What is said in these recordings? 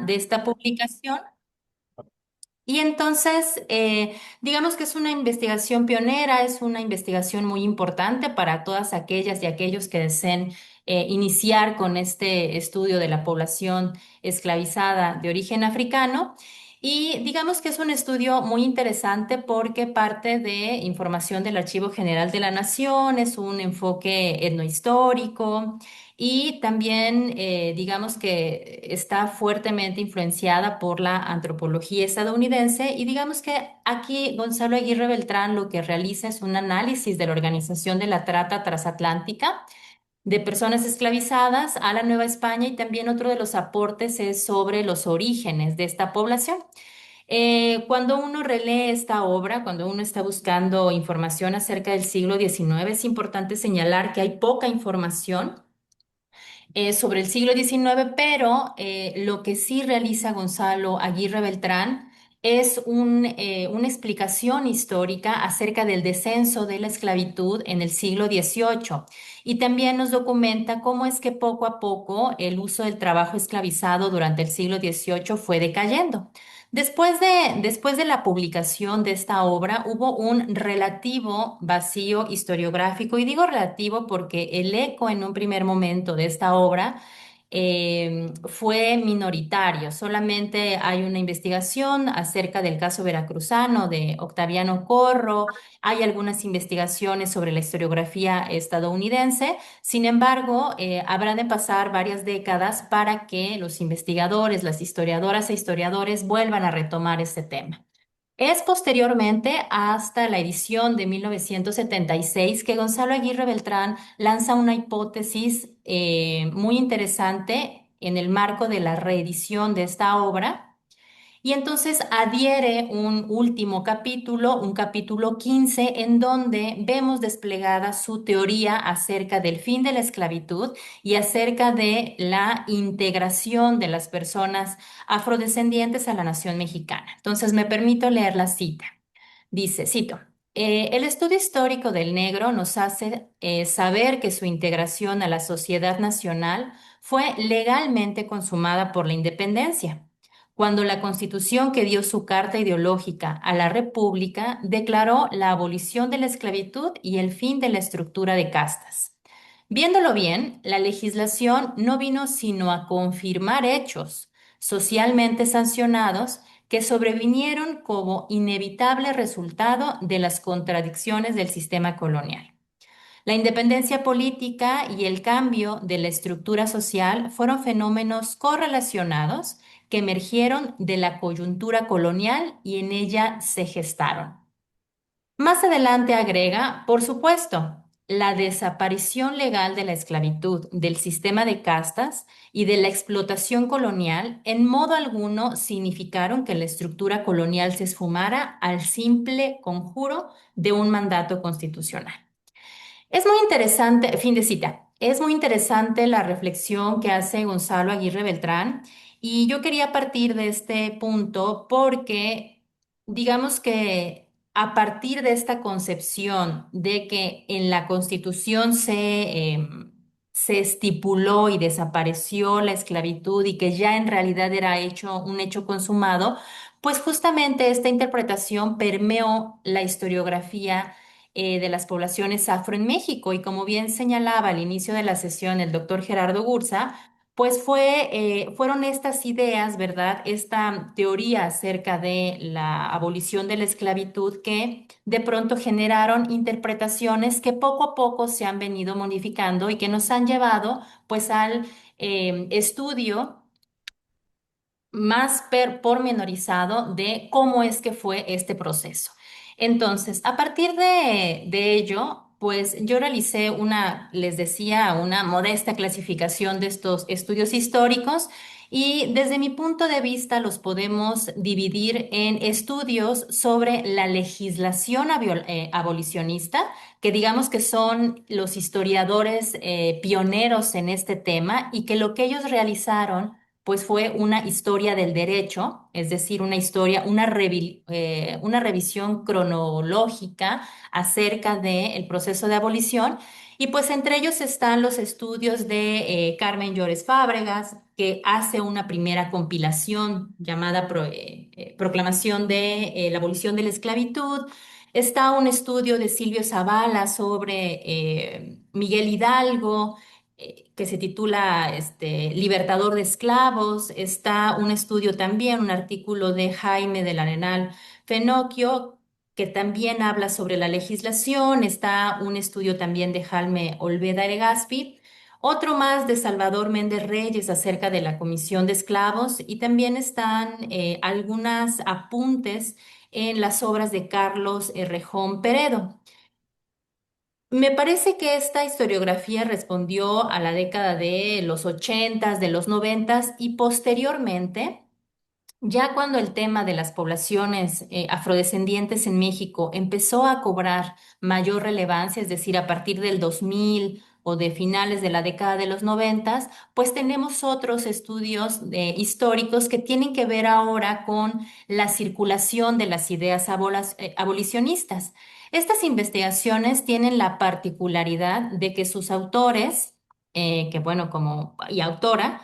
de esta publicación. Y entonces, digamos que es una investigación pionera, es una investigación muy importante para todas aquellas y aquellos que deseen iniciar con este estudio de la población esclavizada de origen africano. Y digamos que es un estudio muy interesante porque parte de información del Archivo General de la Nación, es un enfoque etnohistórico. Y también, digamos que está fuertemente influenciada por la antropología estadounidense y digamos que aquí Gonzalo Aguirre Beltrán lo que realiza es un análisis de la organización de la trata transatlántica de personas esclavizadas a la Nueva España y también otro de los aportes es sobre los orígenes de esta población. Cuando uno relee esta obra, cuando uno está buscando información acerca del siglo XIX, es importante señalar que hay poca información sobre el siglo XIX, pero lo que sí realiza Gonzalo Aguirre Beltrán es una explicación histórica acerca del descenso de la esclavitud en el siglo XVIII y también nos documenta cómo es que poco a poco el uso del trabajo esclavizado durante el siglo XVIII fue decayendo. Después de la publicación de esta obra, hubo un relativo vacío historiográfico, y digo relativo porque el eco en un primer momento de esta obra fue minoritario. Solamente hay una investigación acerca del caso veracruzano de Octaviano Corro, hay algunas investigaciones sobre la historiografía estadounidense. Sin embargo, habrá de pasar varias décadas para que los investigadores, las historiadoras e historiadores vuelvan a retomar este tema. Es posteriormente, hasta la edición de 1976, que Gonzalo Aguirre Beltrán lanza una hipótesis muy interesante en el marco de la reedición de esta obra y entonces adhiere un último capítulo, un capítulo 15, en donde vemos desplegada su teoría acerca del fin de la esclavitud y acerca de la integración de las personas afrodescendientes a la nación mexicana. Entonces me permito leer la cita. Dice, cito, el estudio histórico del negro nos hace saber que su integración a la sociedad nacional fue legalmente consumada por la independencia, cuando la Constitución que dio su carta ideológica a la República declaró la abolición de la esclavitud y el fin de la estructura de castas. Viéndolo bien, la legislación no vino sino a confirmar hechos socialmente sancionados que sobrevinieron como inevitable resultado de las contradicciones del sistema colonial. La independencia política y el cambio de la estructura social fueron fenómenos correlacionados que emergieron de la coyuntura colonial y en ella se gestaron. Más adelante agrega, por supuesto, la desaparición legal de la esclavitud, del sistema de castas y de la explotación colonial en modo alguno significaron que la estructura colonial se esfumara al simple conjuro de un mandato constitucional. Es muy interesante, fin de cita, es muy interesante la reflexión que hace Gonzalo Aguirre Beltrán y yo quería partir de este punto porque digamos que a partir de esta concepción de que en la Constitución se estipuló y desapareció la esclavitud y que ya en realidad era un hecho consumado, pues justamente esta interpretación permeó la historiografía de las poblaciones afro en México. Y como bien señalaba al inicio de la sesión el doctor Gerardo Gursa, pues fueron estas ideas, ¿verdad? Esta teoría acerca de la abolición de la esclavitud que de pronto generaron interpretaciones que poco a poco se han venido modificando y que nos han llevado pues al estudio más pormenorizado de cómo es que fue este proceso. Entonces, a partir de ello, pues yo realicé les decía, una modesta clasificación de estos estudios históricos y desde mi punto de vista los podemos dividir en estudios sobre la legislación abolicionista, que digamos que son los historiadores pioneros en este tema y que lo que ellos realizaron pues fue una historia del derecho, es decir, una historia, una revisión cronológica acerca del proceso de abolición. Y pues entre ellos están los estudios de Carmen Llores Fábregas, que hace una primera compilación llamada Proclamación de la abolición de la esclavitud. Está un estudio de Silvio Zavala sobre Miguel Hidalgo, que se titula Libertador de Esclavos. Está un estudio también, un artículo de Jaime del Arenal Fenocchio, que también habla sobre la legislación. Está un estudio también de Jaime Olveda Eregaspi, otro más de Salvador Méndez Reyes acerca de la Comisión de Esclavos, y también están algunos apuntes en las obras de Carlos Rejón Peredo. Me parece que esta historiografía respondió a la década de los ochentas, de los noventas, y posteriormente, ya cuando el tema de las poblaciones afrodescendientes en México empezó a cobrar mayor relevancia, es decir, a partir del 2000 o de finales de la década de los noventas, pues tenemos otros estudios históricos que tienen que ver ahora con la circulación de las ideas abolicionistas. Estas investigaciones tienen la particularidad de que sus autores, que bueno, como y autora,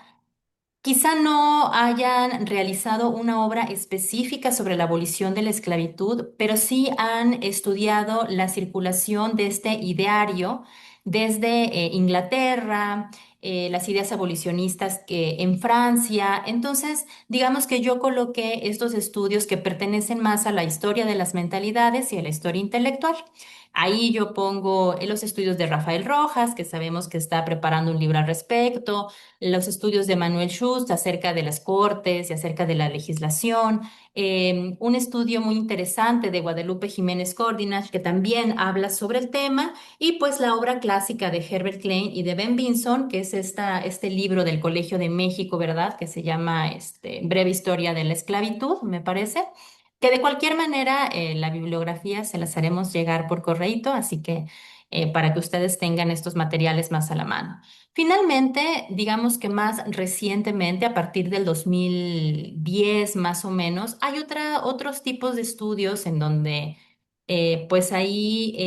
quizá no hayan realizado una obra específica sobre la abolición de la esclavitud, pero sí han estudiado la circulación de este ideario desde Inglaterra, las ideas abolicionistas que en Francia. Entonces, digamos que yo coloqué estos estudios que pertenecen más a la historia de las mentalidades y a la historia intelectual. Ahí yo pongo los estudios de Rafael Rojas, que sabemos que está preparando un libro al respecto, los estudios de Manuel Schutz acerca de las cortes y acerca de la legislación, un estudio muy interesante de Guadalupe Jiménez Cordinach que también habla sobre el tema, y pues la obra clásica de Herbert Klein y de Ben Vinson, que es este libro del Colegio de México, ¿verdad? Que se llama Breve Historia de la Esclavitud, me parece. Que de cualquier manera, la bibliografía se las haremos llegar por correíto, así que para que ustedes tengan estos materiales más a la mano. Finalmente, digamos que más recientemente, a partir del 2010 más o menos, hay otros tipos de estudios en donde pues ahí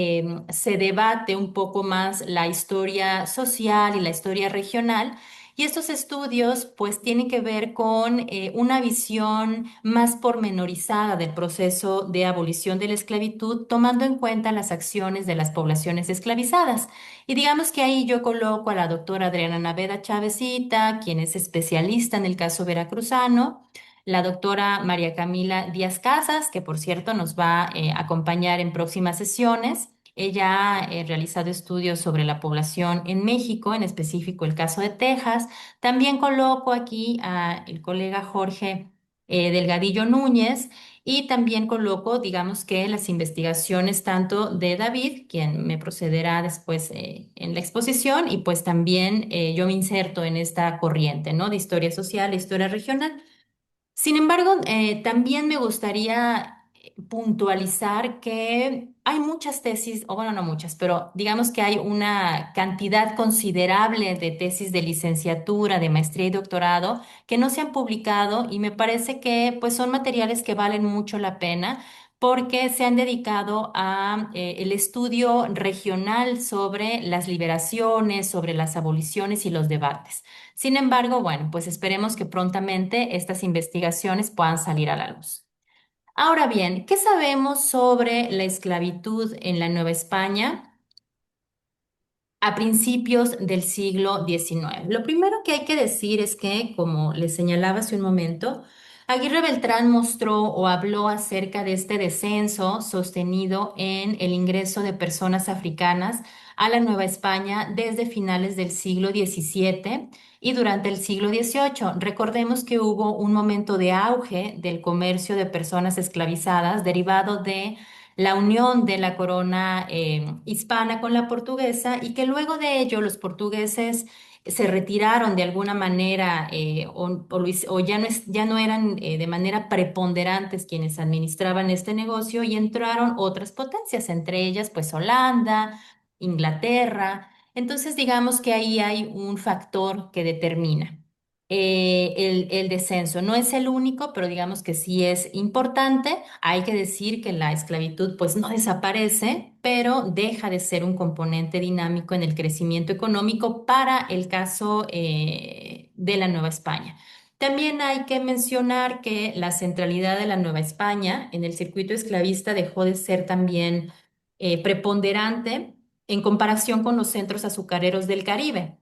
se debate un poco más la historia social y la historia regional. Y estos estudios pues tienen que ver con una visión más pormenorizada del proceso de abolición de la esclavitud, tomando en cuenta las acciones de las poblaciones esclavizadas. Y digamos que ahí yo coloco a la doctora Adriana Naveda Chávezita, quien es especialista en el caso veracruzano, la doctora María Camila Díaz Casas, que por cierto nos va a acompañar en próximas sesiones. Ella ha realizado estudios sobre la población en México, en específico el caso de Texas. También coloco aquí al colega Jorge Delgadillo Núñez, y también coloco, digamos que las investigaciones tanto de David, quien me procederá después en la exposición, y pues también yo me inserto en esta corriente, ¿no? De historia social e historia regional. Sin embargo, también me gustaría puntualizar que hay muchas tesis, o bueno, no muchas, pero digamos que hay una cantidad considerable de tesis de licenciatura, de maestría y doctorado que no se han publicado, y me parece que pues son materiales que valen mucho la pena porque se han dedicado a el estudio regional sobre las liberaciones, sobre las aboliciones y los debates. Sin embargo, bueno, pues esperemos que prontamente estas investigaciones puedan salir a la luz. Ahora bien, ¿qué sabemos sobre la esclavitud en la Nueva España a principios del siglo XIX? Lo primero que hay que decir es que, como les señalaba hace un momento, Aguirre Beltrán mostró o habló acerca de este descenso sostenido en el ingreso de personas africanas a la Nueva España desde finales del siglo XVII y durante el siglo XVIII. Recordemos que hubo un momento de auge del comercio de personas esclavizadas derivado de la unión de la corona hispana con la portuguesa, y que luego de ello los portugueses se retiraron de alguna manera o ya ya no eran de manera preponderantes quienes administraban este negocio, y entraron otras potencias, entre ellas pues Holanda, Inglaterra. Entonces digamos que ahí hay un factor que determina el descenso. No es el único, pero digamos que sí es importante. Hay que decir que la esclavitud pues no desaparece, pero deja de ser un componente dinámico en el crecimiento económico para el caso de la Nueva España. También hay que mencionar que la centralidad de la Nueva España en el circuito esclavista dejó de ser también preponderante en comparación con los centros azucareros del Caribe,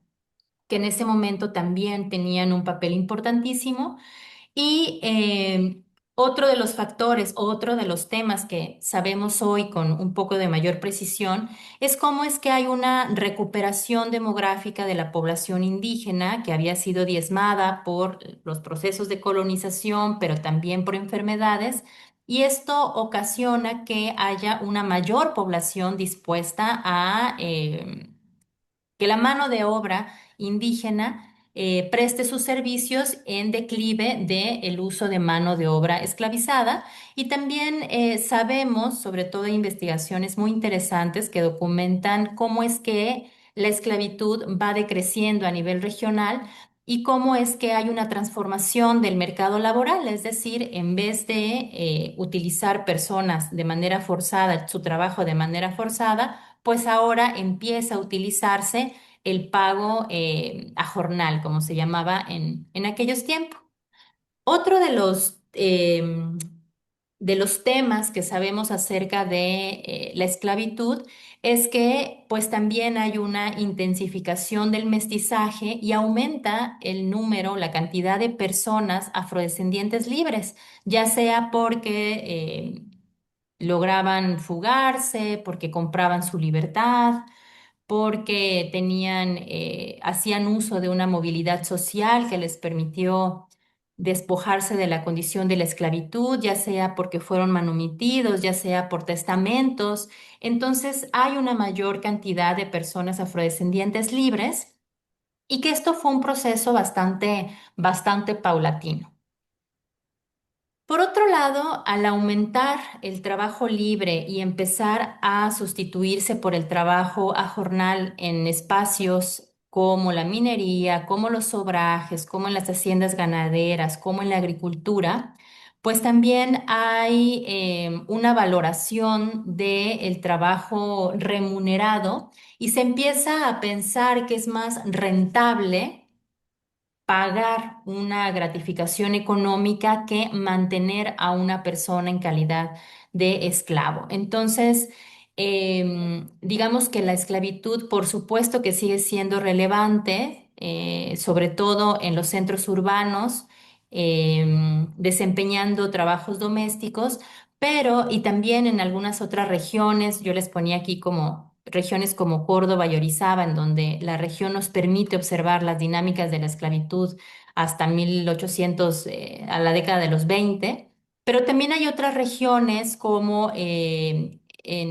que en ese momento también tenían un papel importantísimo y otro de los factores, otro de los temas que sabemos hoy con un poco de mayor precisión es cómo es que hay una recuperación demográfica de la población indígena que había sido diezmada por los procesos de colonización, pero también por enfermedades. Y esto ocasiona que haya una mayor población dispuesta a que la mano de obra indígena preste sus servicios en declive del uso de mano de obra esclavizada. Y también sabemos, sobre todo investigaciones muy interesantes que documentan cómo es que la esclavitud va decreciendo a nivel regional y cómo es que hay una transformación del mercado laboral, es decir, en vez de utilizar personas de manera forzada, su trabajo de manera forzada, pues ahora empieza a utilizarse el pago a jornal, como se llamaba en aquellos tiempos. Otro de los temas que sabemos acerca de la esclavitud es que pues también hay una intensificación del mestizaje y aumenta el número, la cantidad de personas afrodescendientes libres, ya sea porque lograban fugarse, porque compraban su libertad, porque hacían uso de una movilidad social que les permitió despojarse de la condición de la esclavitud, ya sea porque fueron manumitidos, ya sea por testamentos. Entonces hay una mayor cantidad de personas afrodescendientes libres y que esto fue un proceso bastante paulatino. Por otro lado, al aumentar el trabajo libre y empezar a sustituirse por el trabajo a jornal en espacios como la minería, como los obrajes, como en las haciendas ganaderas, como en la agricultura, pues también hay una valoración del trabajo remunerado y se empieza a pensar que es más rentable pagar una gratificación económica que mantener a una persona en calidad de esclavo. Entonces, digamos que la esclavitud, por supuesto que sigue siendo relevante, sobre todo en los centros urbanos, desempeñando trabajos domésticos, pero y también en algunas otras regiones, yo les ponía aquí como regiones como Córdoba y Orizaba, en donde la región nos permite observar las dinámicas de la esclavitud hasta 1800, a la década de los 20, pero también hay otras regiones como en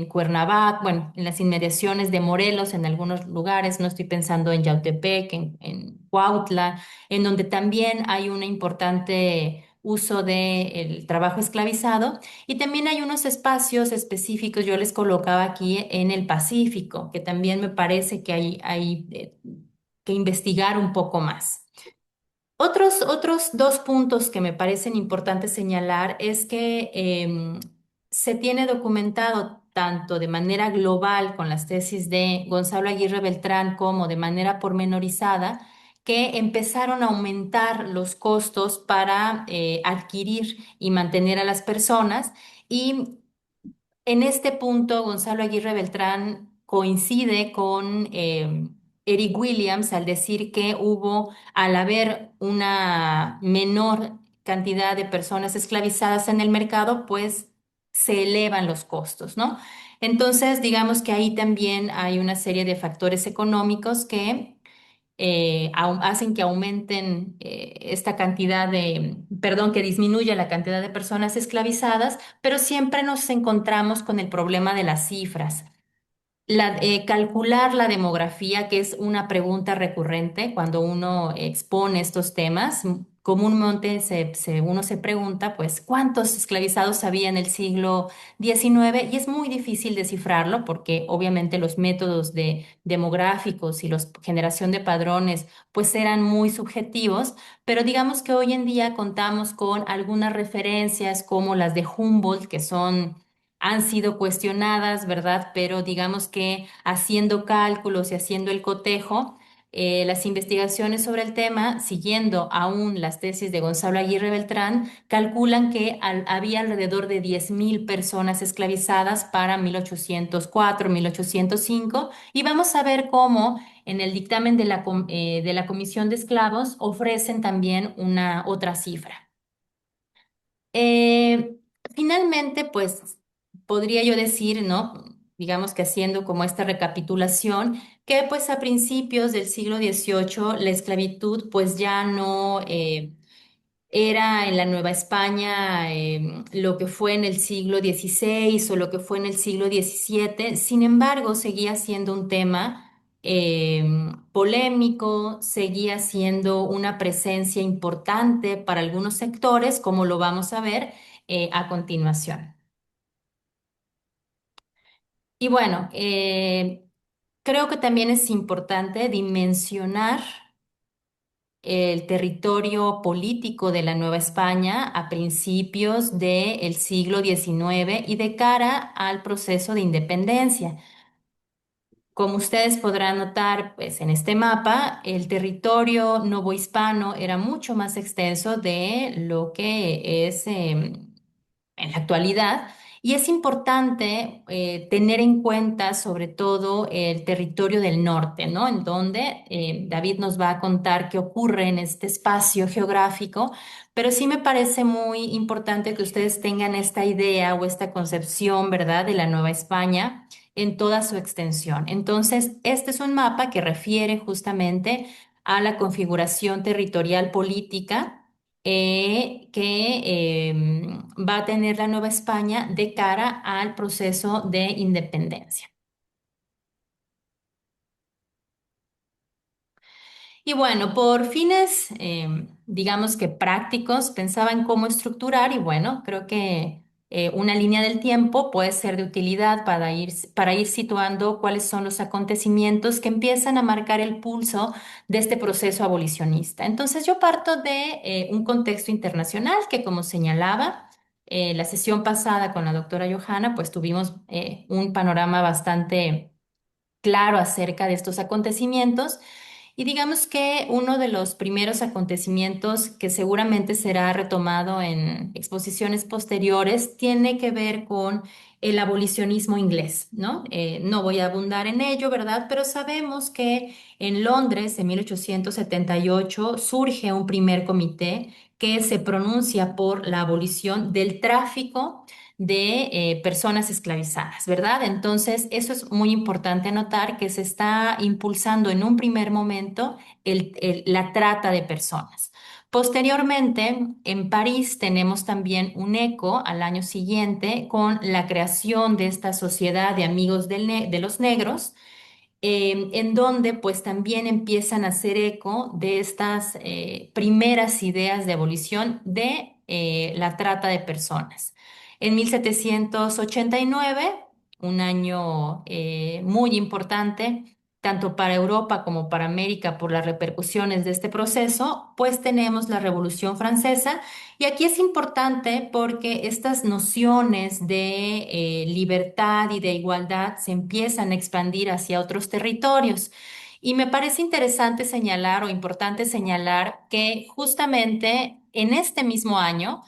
Cuernavaca, bueno, en las inmediaciones de Morelos, en algunos lugares, no estoy pensando en Yautepec, en Cuautla, en donde también hay un importante uso del trabajo esclavizado y también hay unos espacios específicos, yo les colocaba aquí en el Pacífico, que también me parece que hay que investigar un poco más. Otros dos puntos que me parecen importantes señalar es que se tiene documentado tanto de manera global con las tesis de Gonzalo Aguirre Beltrán como de manera pormenorizada, que empezaron a aumentar los costos para adquirir y mantener a las personas y en este punto, Gonzalo Aguirre Beltrán coincide con Eric Williams al decir que al haber una menor cantidad de personas esclavizadas en el mercado, pues se elevan los costos, ¿no? Entonces, digamos que ahí también hay una serie de factores económicos que hacen que aumenten esta cantidad perdón, que disminuya la cantidad de personas esclavizadas, pero siempre nos encontramos con el problema de las cifras. Calcular la demografía, que es una pregunta recurrente cuando uno expone estos temas, comúnmente uno se pregunta, pues, ¿cuántos esclavizados había en el siglo XIX? Y es muy difícil descifrarlo porque obviamente los métodos demográficos y la generación de padrones, pues, eran muy subjetivos, pero digamos que hoy en día contamos con algunas referencias como las de Humboldt, que han sido cuestionadas, ¿verdad? Pero digamos que haciendo cálculos y haciendo el cotejo, Las investigaciones sobre el tema, siguiendo aún las tesis de Gonzalo Aguirre Beltrán, calculan que había alrededor de 10.000 personas esclavizadas para 1804, 1805, y vamos a ver cómo en el dictamen de la Comisión de Esclavos ofrecen también una otra cifra. Eh, Finalmente, pues podría yo decir, ¿no? Digamos que haciendo como esta recapitulación, que pues a principios del siglo XVIII la esclavitud pues ya no era en la Nueva España lo que fue en el siglo XVI o lo que fue en el siglo XVII. Sin embargo, seguía siendo un tema polémico, seguía siendo una presencia importante para algunos sectores, como lo vamos a ver a continuación. Y bueno, creo que también es importante dimensionar el territorio político de la Nueva España a principios del siglo XIX y de cara al proceso de independencia. Como ustedes podrán notar, pues en este mapa, el territorio novohispano era mucho más extenso de lo que es en la actualidad. Y es importante tener en cuenta sobre todo el territorio del norte, ¿no? En donde David nos va a contar qué ocurre en este espacio geográfico, pero sí me parece muy importante que ustedes tengan esta idea o esta concepción, ¿verdad?, de la Nueva España en toda su extensión. Entonces, este es un mapa que refiere justamente a la configuración territorial política que va a tener la Nueva España de cara al proceso de independencia. Y bueno, por fines, digamos que prácticos, pensaba en cómo estructurar y bueno, creo que una línea del tiempo puede ser de utilidad para ir situando cuáles son los acontecimientos que empiezan a marcar el pulso de este proceso abolicionista. Entonces yo parto de un contexto internacional que, como señalaba, la sesión pasada con la doctora Johanna, pues tuvimos un panorama bastante claro acerca de estos acontecimientos. Y digamos que uno de los primeros acontecimientos que seguramente será retomado en exposiciones posteriores tiene que ver con el abolicionismo inglés, ¿no? No voy a abundar en ello, ¿verdad? Pero sabemos que en Londres, en 1878, surge un primer comité que se pronuncia por la abolición del tráfico de personas esclavizadas, ¿verdad? Entonces, eso es muy importante anotar que se está impulsando en un primer momento la trata de personas. Posteriormente, en París tenemos también un eco al año siguiente con la creación de esta sociedad de amigos de los negros, en donde pues también empiezan a hacer eco de estas primeras ideas de abolición de la trata de personas. En 1789, un año muy importante, tanto para Europa como para América por las repercusiones de este proceso, pues tenemos la Revolución Francesa. Y aquí es importante porque estas nociones de libertad y de igualdad se empiezan a expandir hacia otros territorios. Y me parece interesante señalar o importante señalar que justamente en este mismo año,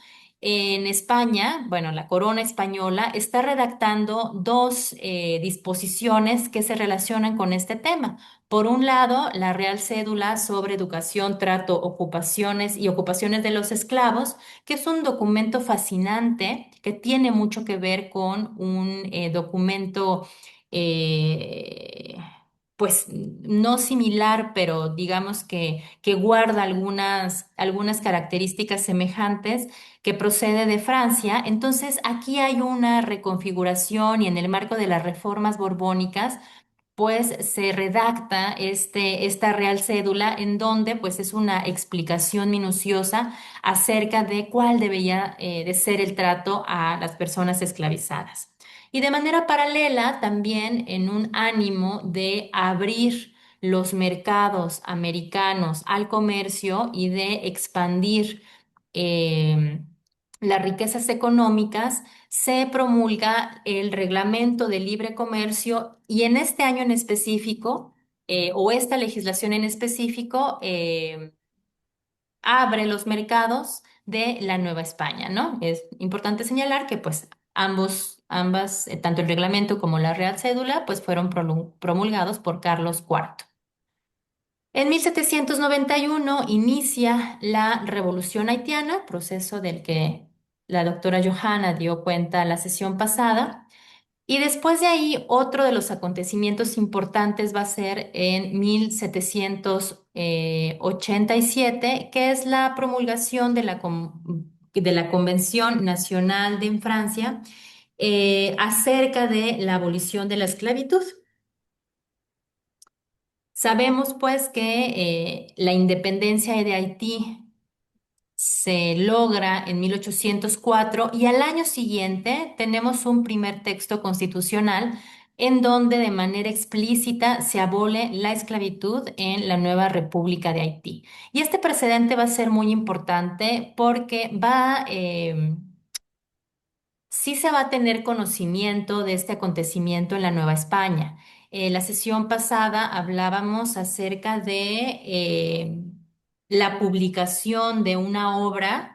en España, bueno, la corona española está redactando dos disposiciones que se relacionan con este tema. Por un lado, la Real Cédula sobre Educación, Trato, Ocupaciones y Ocupaciones de los Esclavos, que es un documento fascinante que tiene mucho que ver con un documento, eh, pues no similar, pero digamos que guarda algunas características semejantes que procede de Francia. Entonces, aquí hay una reconfiguración y en el marco de las reformas borbónicas pues se redacta esta real cédula en donde pues es una explicación minuciosa acerca de cuál debería de ser el trato a las personas esclavizadas. Y de manera paralela, también en un ánimo de abrir los mercados americanos al comercio y de expandir eh, las riquezas económicas, se promulga el Reglamento de Libre Comercio y en este año en específico o esta legislación en específico abre los mercados de la Nueva España, ¿no? Es importante señalar que pues ambas, tanto el reglamento como la Real Cédula, pues fueron promulgados por Carlos IV. En 1791 inicia la Revolución Haitiana, proceso del que la doctora Johanna dio cuenta la sesión pasada. Y después de ahí, otro de los acontecimientos importantes va a ser en 1787, que es la promulgación de la Convención Nacional de Francia acerca de la abolición de la esclavitud. Sabemos pues que la independencia de Haití se logra en 1804 y al año siguiente tenemos un primer texto constitucional en donde de manera explícita se abole la esclavitud en la nueva República de Haití. Y este precedente va a ser muy importante porque sí se va a tener conocimiento de este acontecimiento en la Nueva España. La sesión pasada hablábamos acerca de la publicación de una obra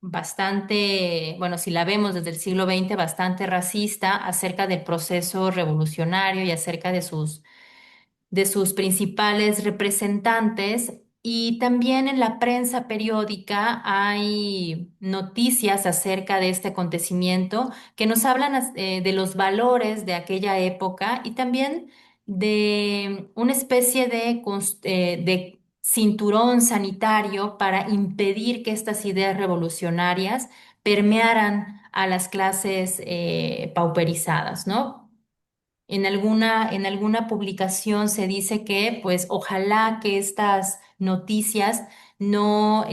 bastante, bueno, si la vemos desde el siglo XX, bastante racista acerca del proceso revolucionario y acerca de sus principales representantes. Y también en la prensa periódica hay noticias acerca de este acontecimiento que nos hablan de los valores de aquella época y también de una especie de cinturón sanitario para impedir que estas ideas revolucionarias permearan a las clases pauperizadas, ¿no? En alguna publicación se dice que, pues, ojalá que estas noticias no,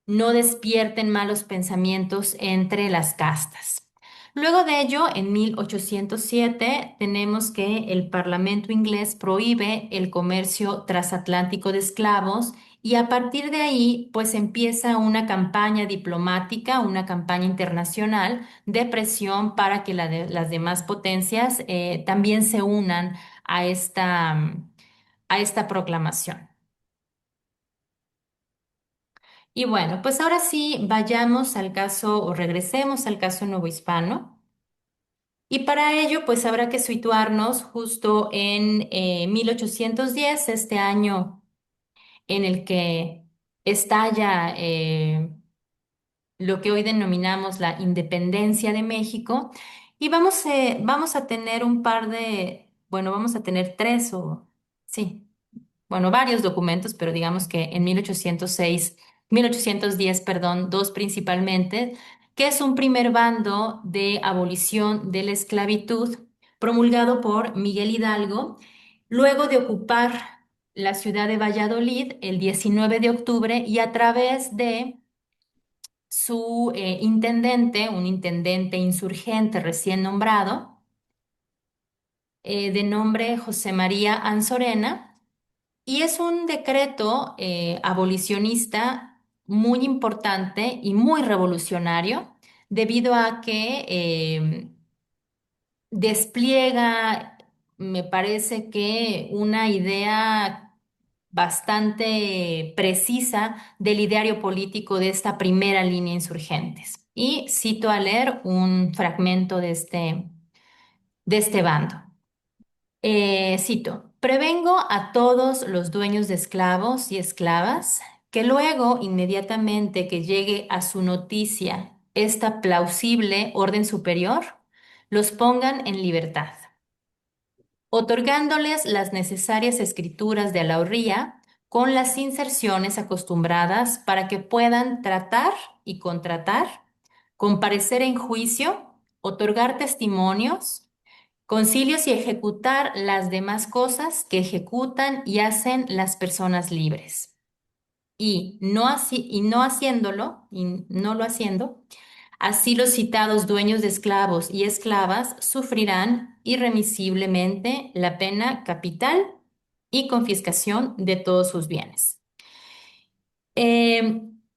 no despierten malos pensamientos entre las castas. Luego de ello, en 1807, tenemos que el Parlamento inglés prohíbe el comercio transatlántico de esclavos y a partir de ahí, pues empieza una campaña diplomática, una campaña internacional de presión para que las demás potencias también se unan a esta proclamación. Y bueno, pues ahora sí, vayamos al caso o regresemos al caso novohispano. Y para ello, pues habrá que situarnos justo en 1810, este año en el que estalla lo que hoy denominamos la independencia de México. Y vamos a tener bueno, vamos a tener sí, bueno, varios documentos, pero digamos que en 1810, perdón, dos principalmente, que es un primer bando de abolición de la esclavitud promulgado por Miguel Hidalgo, luego de ocupar la ciudad de Valladolid el 19 de octubre y a través de su intendente, un intendente insurgente recién nombrado, de nombre José María Anzorena. Y es un decreto abolicionista muy importante y muy revolucionario, debido a que despliega, me parece que una idea bastante precisa del ideario político de esta primera línea insurgentes. Y cito a leer un fragmento de este bando. Cito, prevengo a todos los dueños de esclavos y esclavas que luego, inmediatamente que llegue a su noticia esta plausible orden superior, los pongan en libertad, otorgándoles las necesarias escrituras de alauría con las inserciones acostumbradas para que puedan tratar y contratar, comparecer en juicio, otorgar testimonios, concilios y ejecutar las demás cosas que ejecutan y hacen las personas libres. Y no lo haciendo, así los citados dueños de esclavos y esclavas sufrirán irremisiblemente la pena capital y confiscación de todos sus bienes.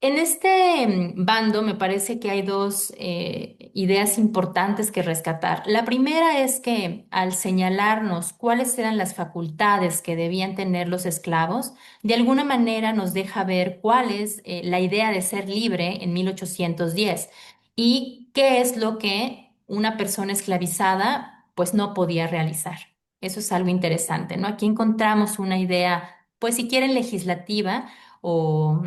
En este bando me parece que hay dos ideas importantes que rescatar. La primera es que al señalarnos cuáles eran las facultades que debían tener los esclavos, de alguna manera nos deja ver cuál es la idea de ser libre en 1810 y qué es lo que una persona esclavizada pues no podía realizar. Eso es algo interesante, ¿no? Aquí encontramos una idea, pues si quieren, legislativa o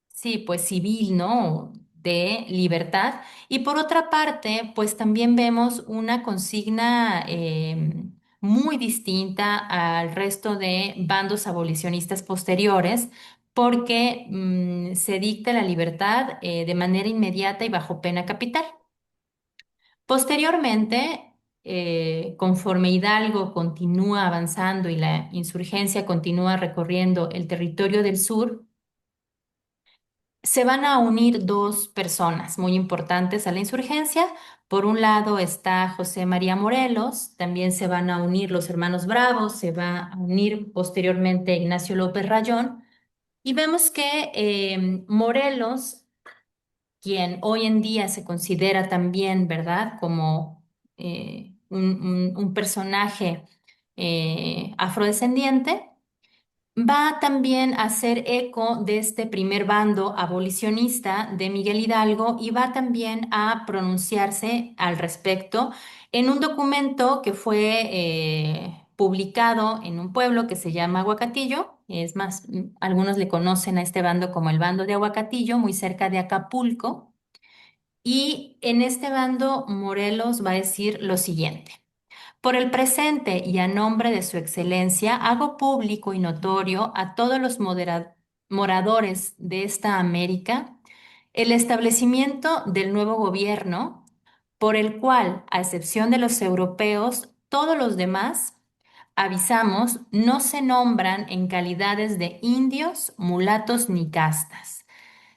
sí, pues civil, ¿no? De libertad. Y por otra parte, pues también vemos una consigna muy distinta al resto de bandos abolicionistas posteriores, porque se dicta la libertad de manera inmediata y bajo pena capital. Posteriormente, conforme Hidalgo continúa avanzando y la insurgencia continúa recorriendo el territorio del sur, se van a unir dos personas muy importantes a la insurgencia. Por un lado está José María Morelos, también se van a unir los hermanos Bravos, se va a unir posteriormente Ignacio López Rayón. Y vemos que Morelos, quien hoy en día se considera también, ¿verdad?, como un personaje afrodescendiente, va también a hacer eco de este primer bando abolicionista de Miguel Hidalgo y va también a pronunciarse al respecto en un documento que fue publicado en un pueblo que se llama Aguacatillo. Es más, algunos le conocen a este bando como el bando de Aguacatillo, muy cerca de Acapulco. Y en este bando, Morelos va a decir lo siguiente. Por el presente y a nombre de su excelencia, hago público y notorio a todos los moradores de esta América el establecimiento del nuevo gobierno, por el cual, a excepción de los europeos, todos los demás, avisamos, no se nombran en calidades de indios, mulatos ni castas,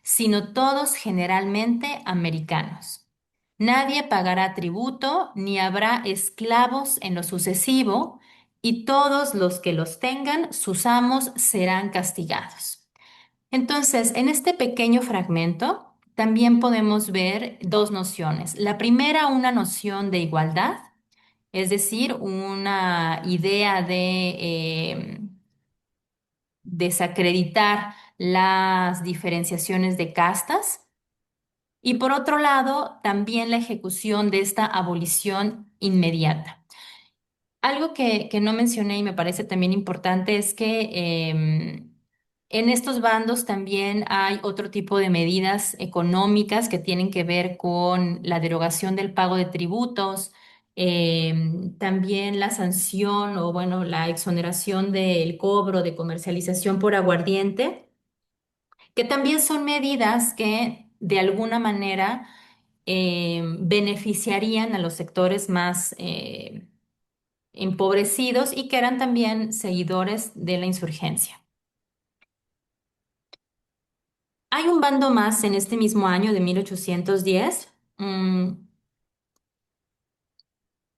sino todos generalmente americanos. Nadie pagará tributo, ni habrá esclavos en lo sucesivo, y todos los que los tengan, sus amos serán castigados. Entonces, en este pequeño fragmento también podemos ver dos nociones. La primera, una noción de igualdad, es decir, una idea de desacreditar las diferenciaciones de castas. Y por otro lado, también la ejecución de esta abolición inmediata. Algo que no mencioné y me parece también importante es que en estos bandos también hay otro tipo de medidas económicas que tienen que ver con la derogación del pago de tributos, también la sanción o bueno, la exoneración del cobro de comercialización por aguardiente, que también son medidas que de alguna manera beneficiarían a los sectores más empobrecidos y que eran también seguidores de la insurgencia. Hay un bando más en este mismo año de 1810,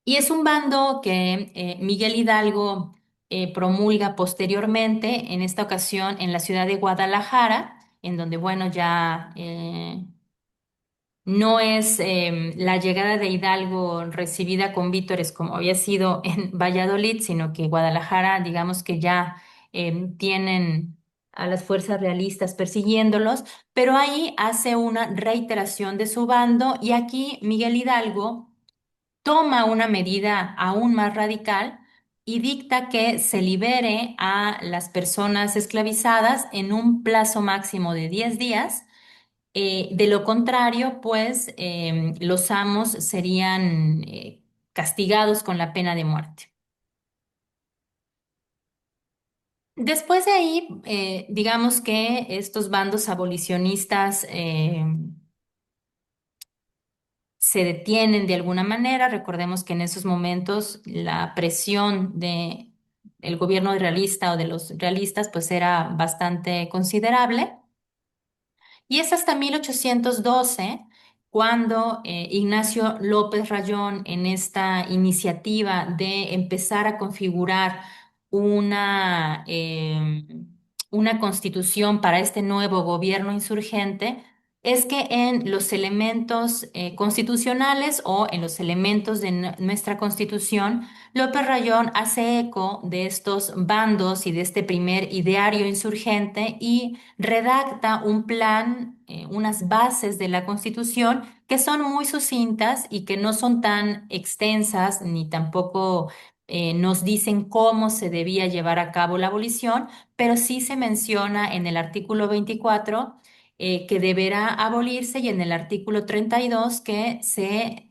y es un bando que Miguel Hidalgo promulga posteriormente, en esta ocasión en la ciudad de Guadalajara, en donde, bueno, ya no es la llegada de Hidalgo recibida con vítores como había sido en Valladolid, sino que Guadalajara, digamos que ya tienen a las fuerzas realistas persiguiéndolos, pero ahí hace una reiteración de su bando y aquí Miguel Hidalgo toma una medida aún más radical y dicta que se libere a las personas esclavizadas en un plazo máximo de 10 días. De lo contrario, pues los amos serían castigados con la pena de muerte. Después de ahí, digamos que estos bandos abolicionistas se detienen de alguna manera. Recordemos que en esos momentos la presión de el gobierno realista o de los realistas pues era bastante considerable. Y es hasta 1812 cuando Ignacio López Rayón, en esta iniciativa de empezar a configurar una una constitución para este nuevo gobierno insurgente es que en los elementos constitucionales o en los elementos de nuestra constitución, López Rayón hace eco de estos bandos y de este primer ideario insurgente y redacta un plan, unas bases de la constitución que son muy sucintas y que no son tan extensas ni tampoco nos dicen cómo se debía llevar a cabo la abolición, pero sí se menciona en el artículo 24 que deberá abolirse y en el artículo 32 que se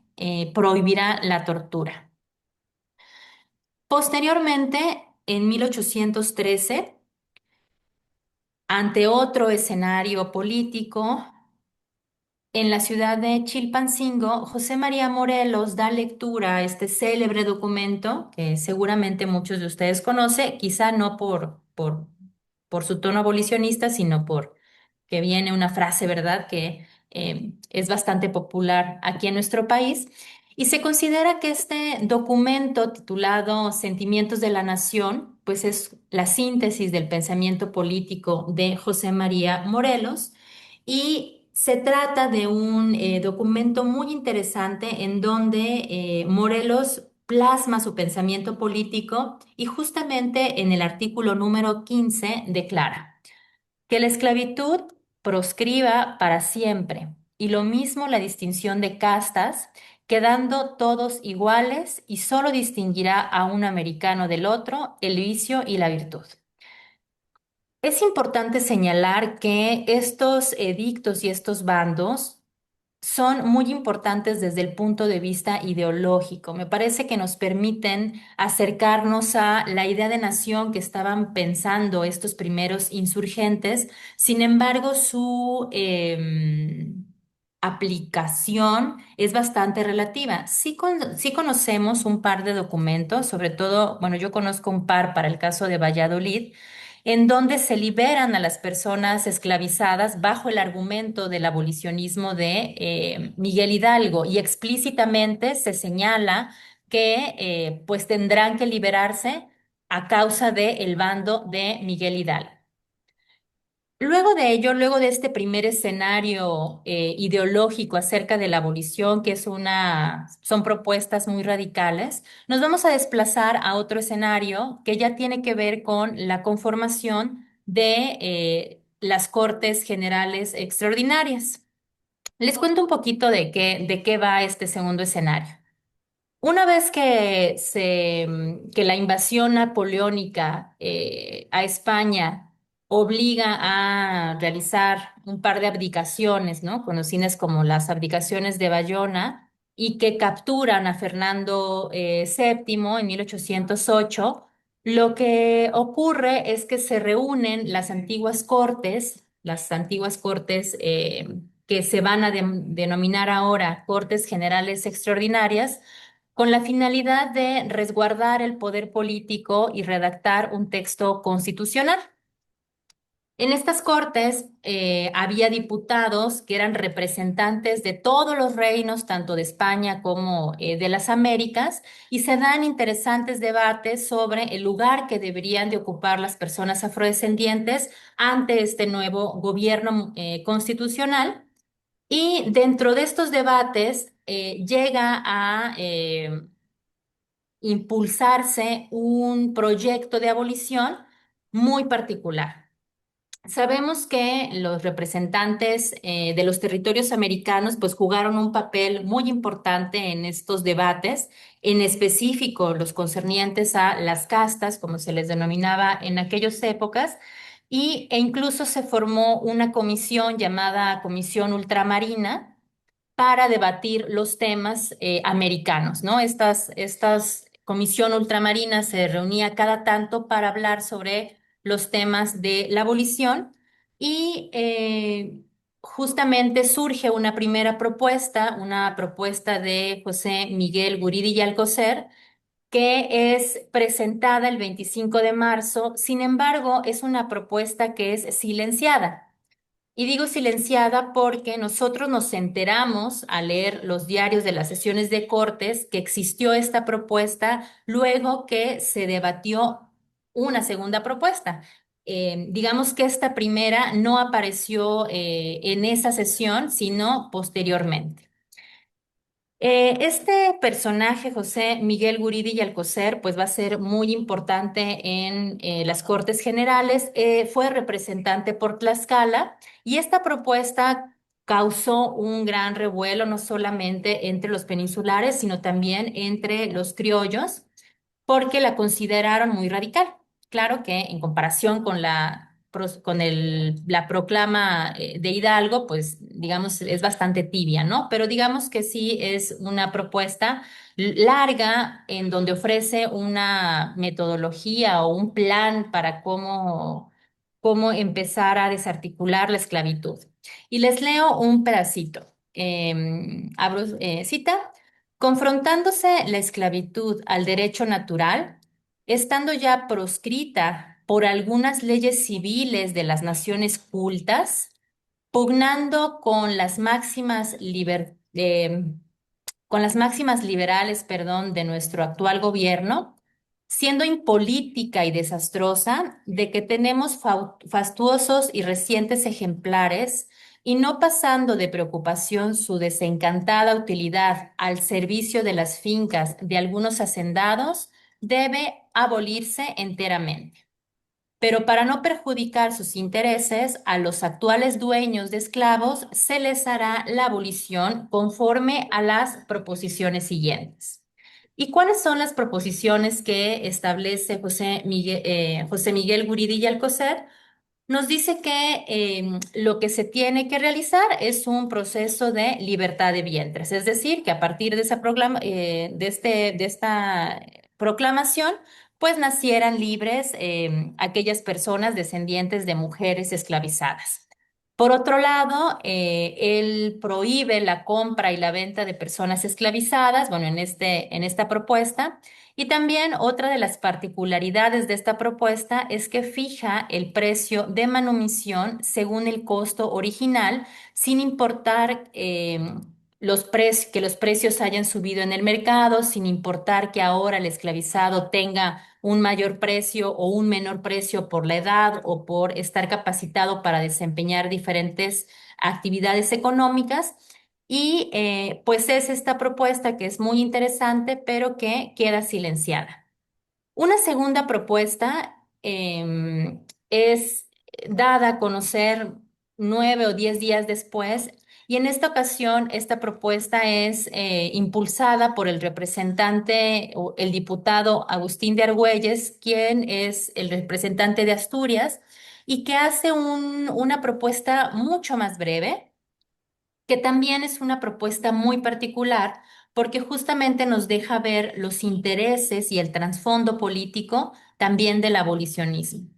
prohibirá la tortura. Posteriormente, en 1813, ante otro escenario político, en la ciudad de Chilpancingo, José María Morelos da lectura a este célebre documento que seguramente muchos de ustedes conocen, quizá no por su tono abolicionista, sino por que viene una frase, ¿verdad?, que es bastante popular aquí en nuestro país. Y se considera que este documento titulado Sentimientos de la Nación, pues es la síntesis del pensamiento político de José María Morelos y se trata de un documento muy interesante en donde Morelos plasma su pensamiento político y justamente en el artículo número 15 declara que la esclavitud proscriba para siempre y lo mismo la distinción de castas, quedando todos iguales y solo distinguirá a un americano del otro el vicio y la virtud. Es importante señalar que estos edictos y estos bandos son muy importantes desde el punto de vista ideológico. Me parece que nos permiten acercarnos a la idea de nación que estaban pensando estos primeros insurgentes. Sin embargo, su aplicación es bastante relativa. Sí, sí conocemos un par de documentos, sobre todo, bueno, yo conozco un par para el caso de Valladolid en donde se liberan a las personas esclavizadas bajo el argumento del abolicionismo de Miguel Hidalgo y explícitamente se señala que pues tendrán que liberarse a causa del bando de Miguel Hidalgo. Luego de ello, luego de este primer escenario ideológico acerca de la abolición, que son propuestas muy radicales, nos vamos a desplazar a otro escenario que ya tiene que ver con la conformación de las Cortes Generales Extraordinarias. Les cuento un poquito de qué va este segundo escenario. Una vez que la invasión napoleónica a España obliga a realizar un par de abdicaciones, ¿no? Conocidas como las abdicaciones de Bayona, y que capturan a Fernando VII en 1808, lo que ocurre es que se reúnen las antiguas cortes que se van a denominar ahora Cortes Generales Extraordinarias, con la finalidad de resguardar el poder político y redactar un texto constitucional. En estas cortes había diputados que eran representantes de todos los reinos, tanto de España como de las Américas, y se dan interesantes debates sobre el lugar que deberían de ocupar las personas afrodescendientes ante este nuevo gobierno constitucional. Y dentro de estos debates llega a impulsarse un proyecto de abolición muy particular. Sabemos que los representantes de los territorios americanos pues jugaron un papel muy importante en estos debates, en específico los concernientes a las castas, como se les denominaba en aquellas épocas, e incluso se formó una comisión llamada Comisión Ultramarina para debatir los temas americanos, ¿no? Estas comisión ultramarina se reunía cada tanto para hablar sobre los temas de la abolición y justamente surge una propuesta de José Miguel Guridi y Alcocer, que es presentada el 25 de marzo. Sin embargo, es una propuesta que es silenciada. Y digo silenciada porque nosotros nos enteramos al leer los diarios de las sesiones de Cortes que existió esta propuesta luego que se debatió una segunda propuesta. digamos que esta primera no apareció en esa sesión, sino posteriormente. Este personaje, José Miguel Guridi y Alcocer, pues va a ser muy importante en las Cortes Generales. Fue representante por Tlaxcala y esta propuesta causó un gran revuelo, no solamente entre los peninsulares, sino también entre los criollos porque la consideraron muy radical. Claro que en comparación con la proclama de Hidalgo, pues digamos es bastante tibia, ¿no? Pero digamos que sí es una propuesta larga en donde ofrece una metodología o un plan para cómo empezar a desarticular la esclavitud. Y les leo un pedacito. Abro cita. Confrontándose la esclavitud al derecho natural, estando ya proscrita por algunas leyes civiles de las naciones cultas, pugnando con las máximas liberales, perdón, de nuestro actual gobierno, siendo impolítica y desastrosa de que tenemos fastuosos y recientes ejemplares y no pasando de preocupación su desencantada utilidad al servicio de las fincas de algunos hacendados, debe abolirse enteramente. Pero para no perjudicar sus intereses, a los actuales dueños de esclavos se les hará la abolición conforme a las proposiciones siguientes. ¿Y cuáles son las proposiciones que establece José Miguel Guridi y Alcocer? Nos dice que lo que se tiene que realizar es un proceso de libertad de vientres, es decir, que a partir de de esta proclamación, pues nacieran libres aquellas personas descendientes de mujeres esclavizadas. Por otro lado, él prohíbe la compra y la venta de personas esclavizadas, bueno, en esta propuesta. Y también otra de las particularidades de esta propuesta es que fija el precio de manumisión según el costo original, sin importar que los precios hayan subido en el mercado, sin importar que ahora el esclavizado tenga un mayor precio o un menor precio por la edad o por estar capacitado para desempeñar diferentes actividades económicas. Y pues es esta propuesta que es muy interesante, pero que queda silenciada. Una segunda propuesta es dada a conocer 9 o 10 días después, y en esta ocasión esta propuesta es impulsada por el representante o el diputado Agustín de Argüelles, quien es el representante de Asturias, y que hace una propuesta mucho más breve que también es una propuesta muy particular porque justamente nos deja ver los intereses y el trasfondo político también del abolicionismo.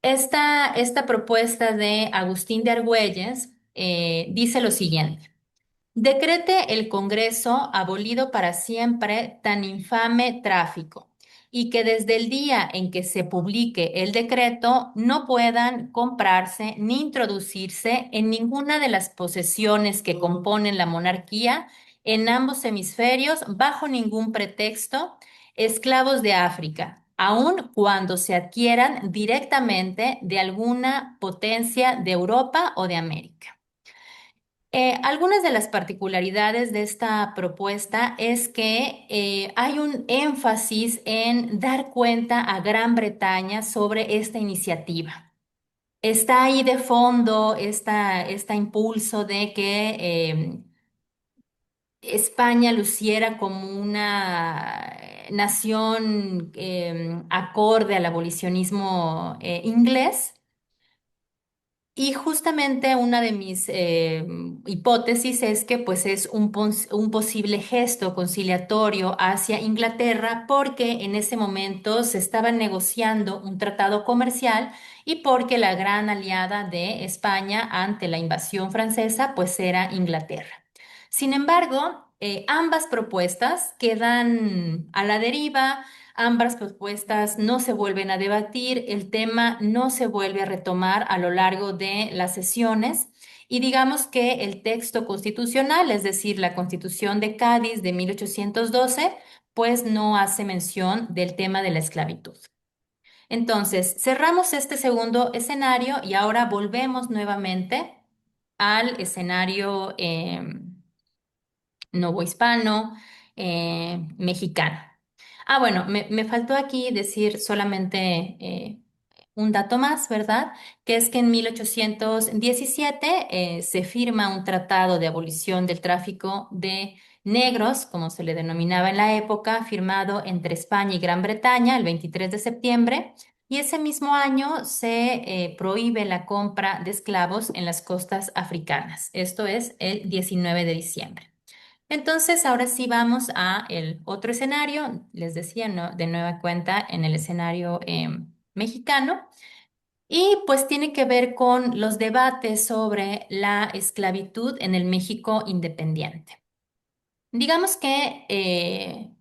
Esta propuesta de Agustín de Argüelles dice lo siguiente. Decrete el Congreso abolido para siempre tan infame tráfico, y que desde el día en que se publique el decreto no puedan comprarse ni introducirse en ninguna de las posesiones que componen la monarquía en ambos hemisferios bajo ningún pretexto esclavos de África, aun cuando se adquieran directamente de alguna potencia de Europa o de América. Algunas de las particularidades de esta propuesta es que hay un énfasis en dar cuenta a Gran Bretaña sobre esta iniciativa. Está ahí de fondo este impulso de que España luciera como una nación acorde al abolicionismo inglés. Y justamente una de mis hipótesis es que pues es un posible gesto conciliatorio hacia Inglaterra porque en ese momento se estaba negociando un tratado comercial y porque la gran aliada de España ante la invasión francesa pues era Inglaterra. Sin embargo, ambas propuestas quedan a la deriva. Ambas propuestas no se vuelven a debatir, el tema no se vuelve a retomar a lo largo de las sesiones y digamos que el texto constitucional, es decir, la Constitución de Cádiz de 1812, pues no hace mención del tema de la esclavitud. Entonces, cerramos este segundo escenario y ahora volvemos nuevamente al escenario novohispano, mexicano. Ah, bueno, me faltó aquí decir solamente un dato más, ¿verdad? Que es que en 1817 se firma un tratado de abolición del tráfico de negros, como se le denominaba en la época, firmado entre España y Gran Bretaña el 23 de septiembre. Y ese mismo año se prohíbe la compra de esclavos en las costas africanas. Esto es el 19 de diciembre. Entonces, ahora sí vamos a el otro escenario, les decía, de nueva cuenta en el escenario mexicano, y pues tiene que ver con los debates sobre la esclavitud en el México independiente. Digamos que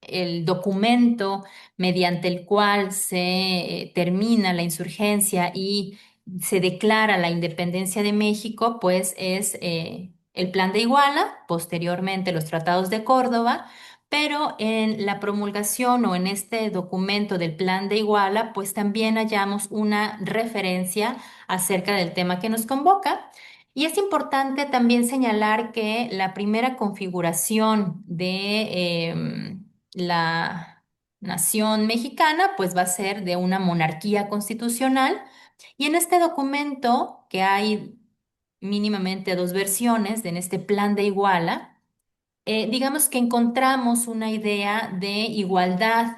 el documento mediante el cual se termina la insurgencia y se declara la independencia de México, pues es el Plan de Iguala, posteriormente los Tratados de Córdoba, pero en la promulgación o en este documento del Plan de Iguala, pues también hallamos una referencia acerca del tema que nos convoca. Y es importante también señalar que la primera configuración de la nación mexicana, pues va a ser de una monarquía constitucional. Y en este documento, que hay mínimamente dos versiones, en este plan de Iguala, digamos que encontramos una idea de igualdad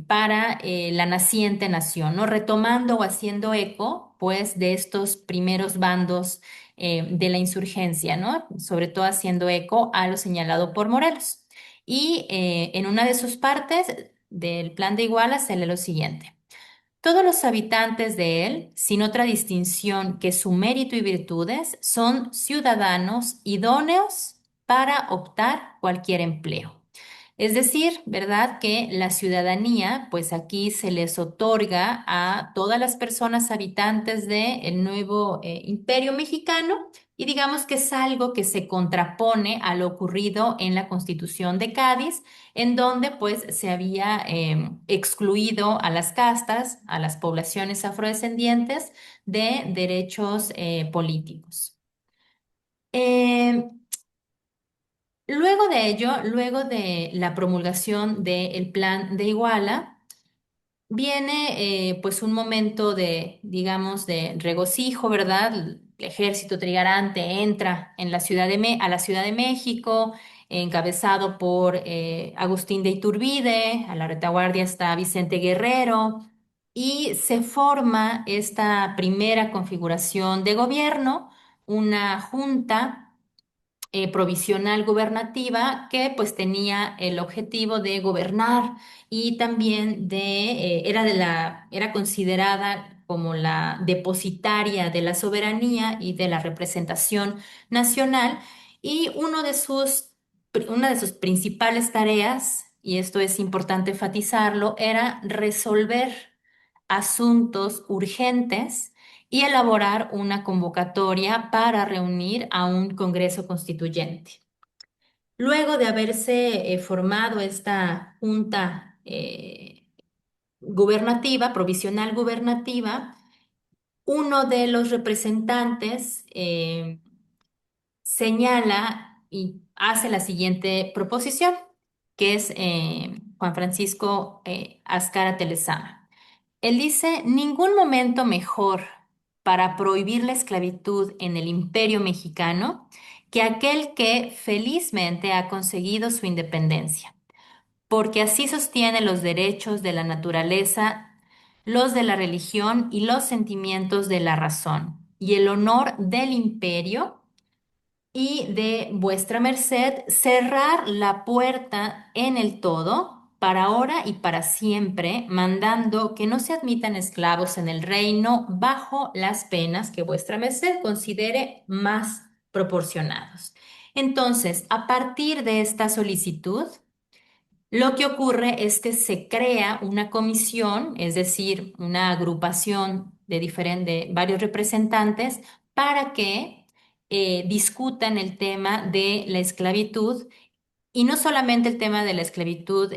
para la naciente nación, ¿no? Retomando o haciendo eco, pues, de estos primeros bandos de la insurgencia, ¿no? Sobre todo haciendo eco a lo señalado por Morelos. Y en una de sus partes del plan de Iguala se lee lo siguiente. Todos los habitantes de él, sin otra distinción que su mérito y virtudes, son ciudadanos idóneos para optar cualquier empleo. Es decir, ¿verdad? Que la ciudadanía, pues aquí se les otorga a todas las personas habitantes del nuevo imperio mexicano y digamos que es algo que se contrapone a lo ocurrido en la Constitución de Cádiz, en donde pues se había excluido a las castas, a las poblaciones afrodescendientes de derechos políticos. Eh, Luego de ello, luego de la promulgación del Plan de Iguala, viene pues un momento de, digamos, de regocijo, ¿verdad? El ejército trigarante entra en la a la Ciudad de México, encabezado por Agustín de Iturbide, a la retaguardia está Vicente Guerrero, y se forma esta primera configuración de gobierno, una junta provisional gubernativa que pues tenía el objetivo de gobernar y también era considerada como la depositaria de la soberanía y de la representación nacional y una de sus principales tareas, y esto es importante enfatizarlo, era resolver asuntos urgentes y elaborar una convocatoria para reunir a un Congreso Constituyente. Luego de haberse formado esta junta gubernativa, provisional gubernativa, uno de los representantes señala y hace la siguiente proposición, que es Juan Francisco Azcárate Telezama. Él dice, ningún momento mejor para prohibir la esclavitud en el imperio mexicano que aquel que felizmente ha conseguido su independencia, porque así sostiene los derechos de la naturaleza, los de la religión y los sentimientos de la razón, y el honor del imperio y de vuestra merced cerrar la puerta en el todo para ahora y para siempre, mandando que no se admitan esclavos en el reino bajo las penas que vuestra merced considere más proporcionados. Entonces, a partir de esta solicitud, lo que ocurre es que se crea una comisión, es decir, una agrupación de varios representantes para que discutan el tema de la esclavitud y no solamente el tema de la esclavitud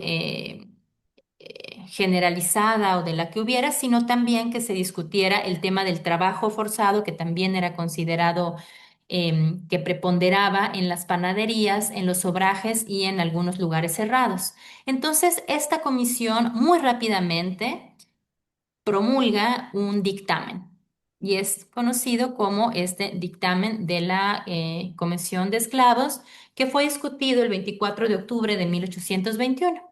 generalizada o de la que hubiera, sino también que se discutiera el tema del trabajo forzado, que también era considerado que preponderaba en las panaderías, en los obrajes y en algunos lugares cerrados. Entonces, esta comisión muy rápidamente promulga un dictamen y es conocido como este dictamen de la Comisión de Esclavos, que fue discutido el 24 de octubre de 1821.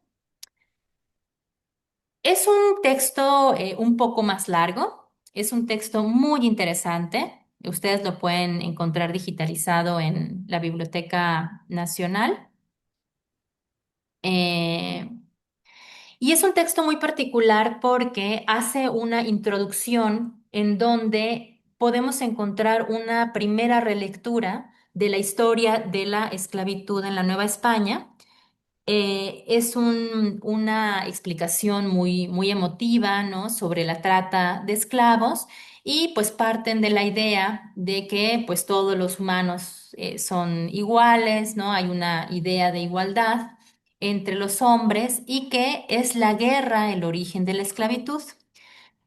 Es un texto un poco más largo, es un texto muy interesante. Ustedes lo pueden encontrar digitalizado en la Biblioteca Nacional. Eh, y es un texto muy particular porque hace una introducción en donde podemos encontrar una primera relectura de la historia de la esclavitud en la Nueva España. Una explicación muy, muy emotiva, ¿no? Sobre la trata de esclavos y pues parten de la idea de que pues todos los humanos son iguales, ¿no? Hay una idea de igualdad entre los hombres y que es la guerra el origen de la esclavitud.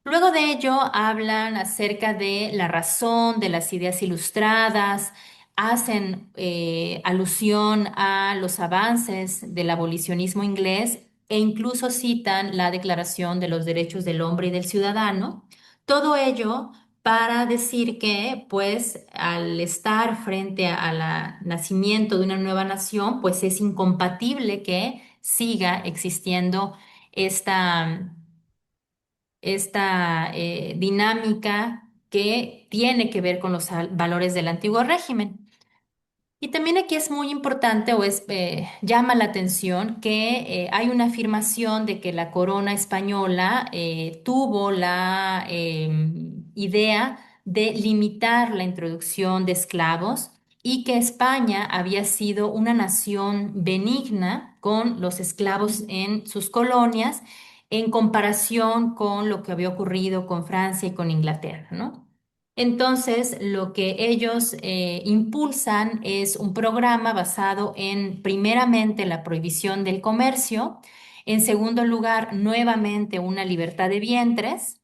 Luego de ello hablan acerca de la razón de las ideas ilustradas, hacen alusión a los avances del abolicionismo inglés e incluso citan la Declaración de los Derechos del Hombre y del Ciudadano. Todo ello para decir que, pues, al estar frente al nacimiento de una nueva nación, pues es incompatible que siga existiendo esta dinámica que tiene que ver con los valores del antiguo régimen. Y también aquí es muy importante llama la atención que hay una afirmación de que la corona española tuvo la idea de limitar la introducción de esclavos y que España había sido una nación benigna con los esclavos en sus colonias en comparación con lo que había ocurrido con Francia y con Inglaterra, ¿no? Entonces, lo que ellos impulsan es un programa basado en, primeramente, la prohibición del comercio, en segundo lugar, nuevamente, una libertad de vientres,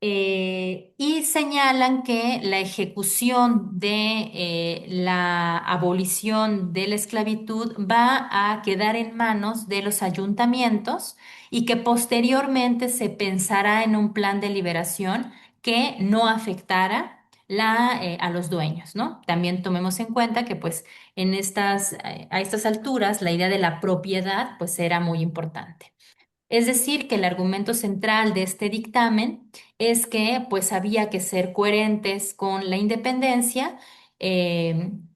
y señalan que la ejecución de la abolición de la esclavitud va a quedar en manos de los ayuntamientos y que posteriormente se pensará en un plan de liberación que no afectara a los dueños, ¿no? También tomemos en cuenta que pues a estas alturas la idea de la propiedad pues era muy importante. Es decir, que el argumento central de este dictamen es que pues había que ser coherentes con la independencia,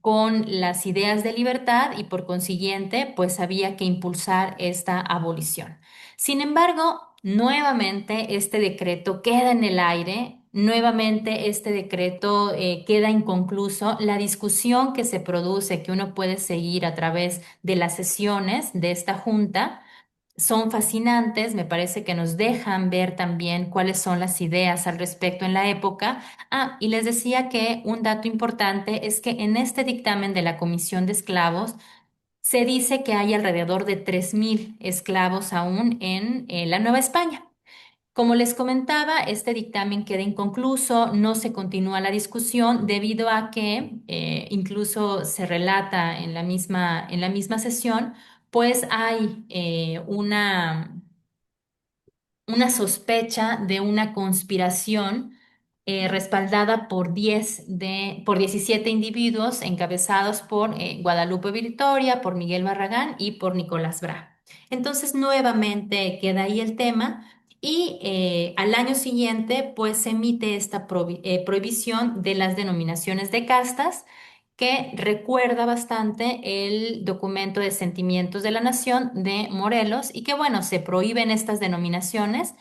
con las ideas de libertad y por consiguiente pues había que impulsar esta abolición. Sin embargo, nuevamente este decreto queda en el aire. Nuevamente, este decreto queda inconcluso. La discusión que se produce, que uno puede seguir a través de las sesiones de esta junta, son fascinantes, me parece que nos dejan ver también cuáles son las ideas al respecto en la época. Ah, y les decía que un dato importante es que en este dictamen de la Comisión de Esclavos se dice que hay alrededor de 3.000 esclavos aún en la Nueva España. Como les comentaba, este dictamen queda inconcluso, no se continúa la discusión debido a que incluso se relata en la misma sesión, pues hay una sospecha de una conspiración respaldada por 17 individuos encabezados por Guadalupe Victoria, por Miguel Barragán y por Nicolás Bra. Entonces, nuevamente queda ahí el tema y al año siguiente, pues se emite esta prohibición de las denominaciones de castas que recuerda bastante el documento de sentimientos de la Nación de Morelos y que, bueno, se prohíben estas denominaciones,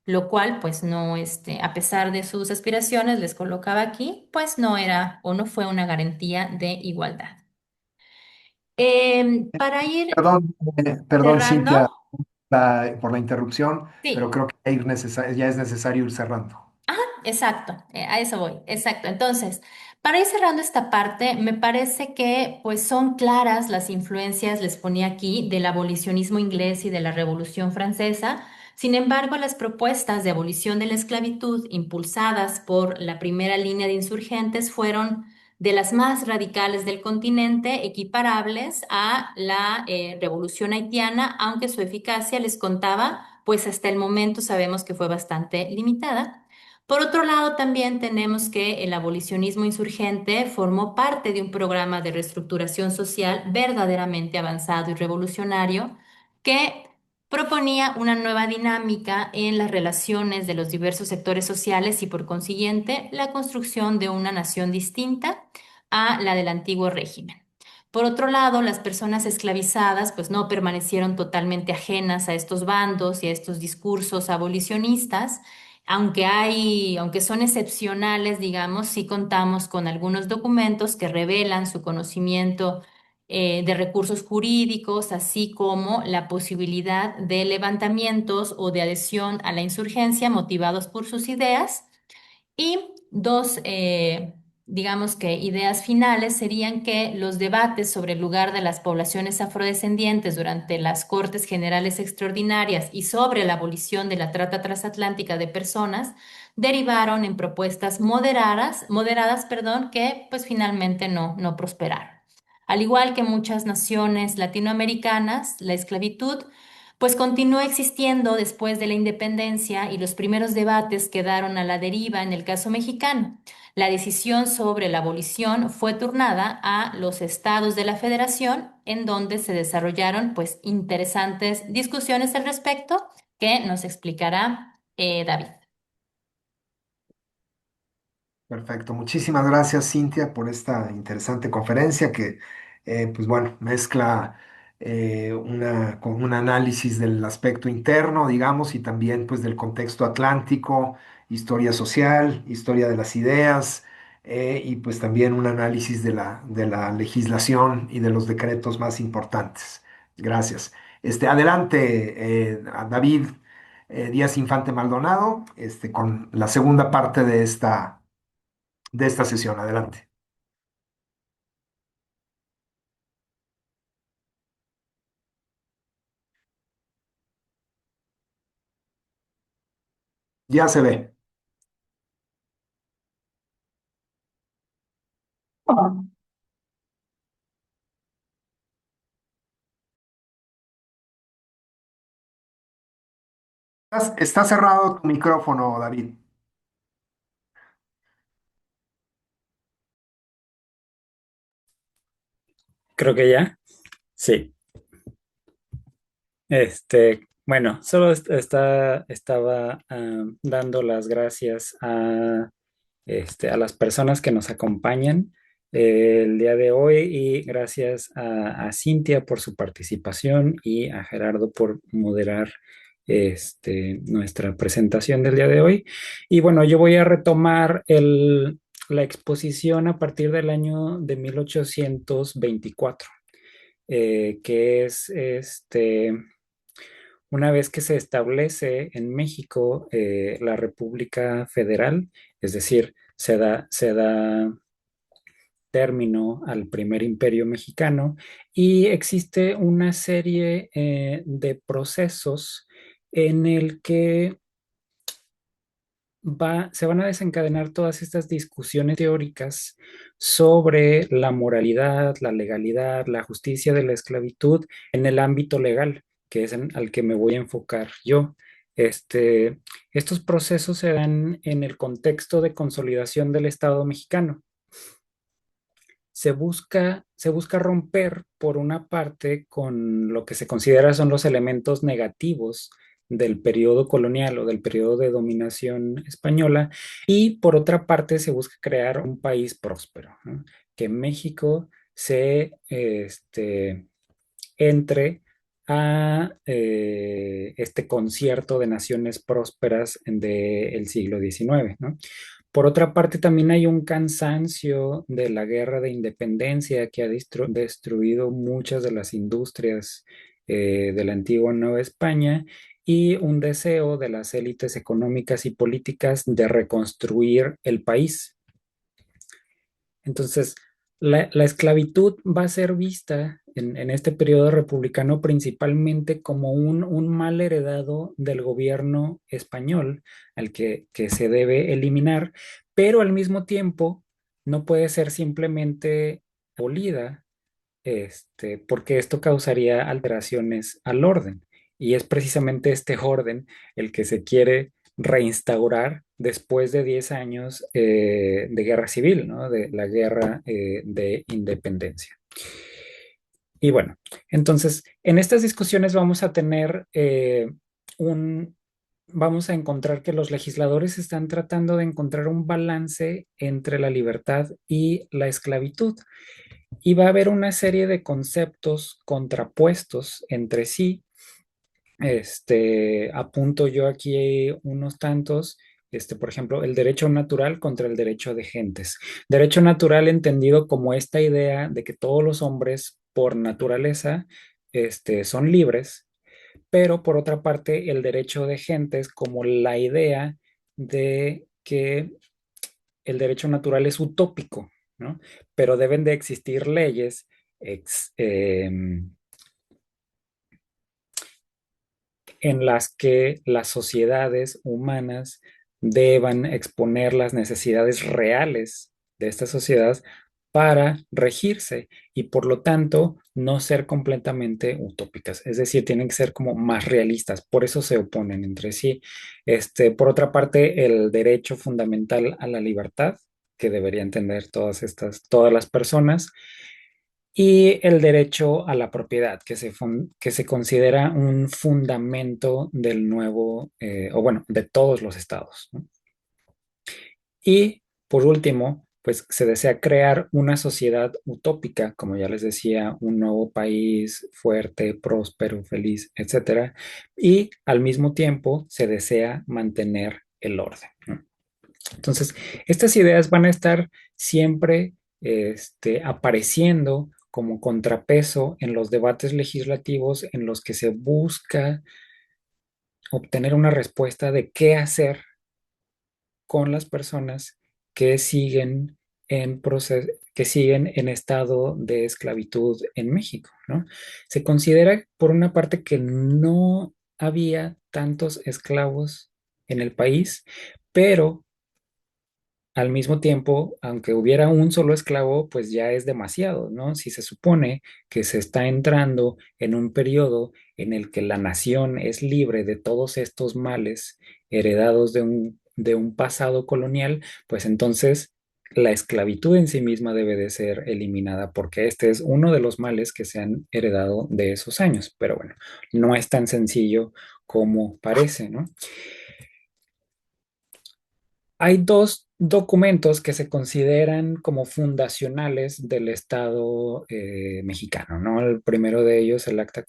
lo cual, pues, no, a pesar de sus aspiraciones, les colocaba aquí, pues, no era o no fue una garantía de igualdad. Para ir Perdón, cerrando, Cintia, por la interrupción, pero sí. creo que ya es necesario ir cerrando. Exacto, a eso voy, exacto. Entonces, para ir cerrando esta parte, me parece que pues son claras las influencias, les ponía aquí, del abolicionismo inglés y de la Revolución Francesa. Sin embargo, las propuestas de abolición de la esclavitud impulsadas por la primera línea de insurgentes fueron de las más radicales del continente, equiparables a la revolución haitiana, aunque su eficacia les contaba, pues hasta el momento sabemos que fue bastante limitada. Por otro lado, también tenemos que el abolicionismo insurgente formó parte de un programa de reestructuración social verdaderamente avanzado y revolucionario que proponía una nueva dinámica en las relaciones de los diversos sectores sociales y por consiguiente la construcción de una nación distinta a la del antiguo régimen. Por otro lado, las personas esclavizadas pues no permanecieron totalmente ajenas a estos bandos y a estos discursos abolicionistas, aunque son excepcionales, digamos, sí contamos con algunos documentos que revelan su conocimiento de recursos jurídicos, así como la posibilidad de levantamientos o de adhesión a la insurgencia motivados por sus ideas. Y dos, digamos que ideas finales serían que los debates sobre el lugar de las poblaciones afrodescendientes durante las Cortes Generales Extraordinarias y sobre la abolición de la trata transatlántica de personas derivaron en propuestas moderadas, perdón, que pues finalmente no prosperaron. Al igual que muchas naciones latinoamericanas, la esclavitud pues continuó existiendo después de la independencia y los primeros debates quedaron a la deriva en el caso mexicano. La decisión sobre la abolición fue turnada a los estados de la federación, en donde se desarrollaron pues interesantes discusiones al respecto que nos explicará David. Perfecto. Muchísimas gracias, Cintia, por esta interesante conferencia que, pues bueno, mezcla con un análisis del aspecto interno, digamos, y también pues del contexto atlántico, historia social, historia de las ideas, y pues también un análisis de la legislación y de los decretos más importantes. Gracias. Adelante, a David Díaz Infante Maldonado, con la segunda parte de esta sesión. Adelante. Ya se ve. Está cerrado tu micrófono, David. Creo que ya. Sí. Bueno, solo estaba dando las gracias a las personas que nos acompañan el día de hoy y gracias a Cintia por su participación y a Gerardo por moderar nuestra presentación del día de hoy. Y bueno, yo voy a retomar la exposición a partir del año de 1824, que es una vez que se establece en México la República Federal, es decir, se da término al primer imperio mexicano y existe una serie de procesos en el que se van a desencadenar todas estas discusiones teóricas sobre la moralidad, la legalidad, la justicia de la esclavitud en el ámbito legal, que es al que me voy a enfocar yo. Estos procesos se dan en el contexto de consolidación del Estado mexicano. Se busca romper, por una parte, con lo que se considera son los elementos negativos del periodo colonial o del periodo de dominación española, y por otra parte se busca crear un país próspero, ¿no? Que México entre a este concierto de naciones prósperas del siglo XIX, ¿no? Por otra parte, también hay un cansancio de la guerra de independencia que ha destruido muchas de las industrias de la antigua Nueva España, y un deseo de las élites económicas y políticas de reconstruir el país. Entonces, la esclavitud va a ser vista en este periodo republicano principalmente como un mal heredado del gobierno español al que se debe eliminar, pero al mismo tiempo no puede ser simplemente abolida, porque esto causaría alteraciones al orden. Y es precisamente este orden el que se quiere reinstaurar después de 10 años de guerra civil, ¿no? De la guerra de independencia. Y bueno, entonces en estas discusiones vamos a tener vamos a encontrar que los legisladores están tratando de encontrar un balance entre la libertad y la esclavitud. Y va a haber una serie de conceptos contrapuestos entre sí. Apunto yo aquí unos tantos, por ejemplo, el derecho natural contra el derecho de gentes. Derecho natural entendido como esta idea de que todos los hombres por naturaleza, son libres, pero por otra parte el derecho de gentes como la idea de que el derecho natural es utópico, ¿no? Pero deben de existir leyes ex- em, en las que las sociedades humanas deban exponer las necesidades reales de esta sociedad para regirse y por lo tanto no ser completamente utópicas. Es decir, tienen que ser como más realistas, por eso se oponen entre sí. Por otra parte, el derecho fundamental a la libertad, que deberían tener todas las personas, y el derecho a la propiedad, que se considera un fundamento del nuevo, o bueno, de todos los estados, ¿no? Y por último, pues se desea crear una sociedad utópica, como ya les decía, un nuevo país fuerte, próspero, feliz, etcétera. Y al mismo tiempo se desea mantener el orden, ¿no? Entonces, estas ideas van a estar siempre apareciendo como contrapeso en los debates legislativos en los que se busca obtener una respuesta de qué hacer con las personas que siguen que siguen en estado de esclavitud en México, ¿no? Se considera, por una parte, que no había tantos esclavos en el país, pero al mismo tiempo, aunque hubiera un solo esclavo, pues ya es demasiado, ¿no? Si se supone que se está entrando en un periodo en el que la nación es libre de todos estos males heredados de un pasado colonial, pues entonces la esclavitud en sí misma debe de ser eliminada porque este es uno de los males que se han heredado de esos años. Pero bueno, no es tan sencillo como parece, ¿no? Hay dos documentos que se consideran como fundacionales del Estado mexicano, ¿no? El primero de ellos, el Acta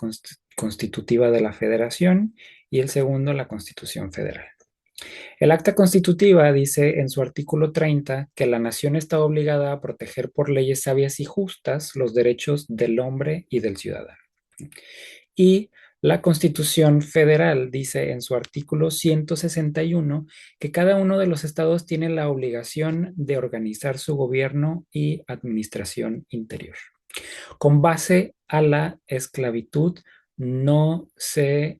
Constitutiva de la Federación, y el segundo, la Constitución Federal. El Acta Constitutiva dice en su artículo 30 que la nación está obligada a proteger por leyes sabias y justas los derechos del hombre y del ciudadano. Y la Constitución Federal dice en su artículo 161 que cada uno de los estados tiene la obligación de organizar su gobierno y administración interior. Con base a la esclavitud no se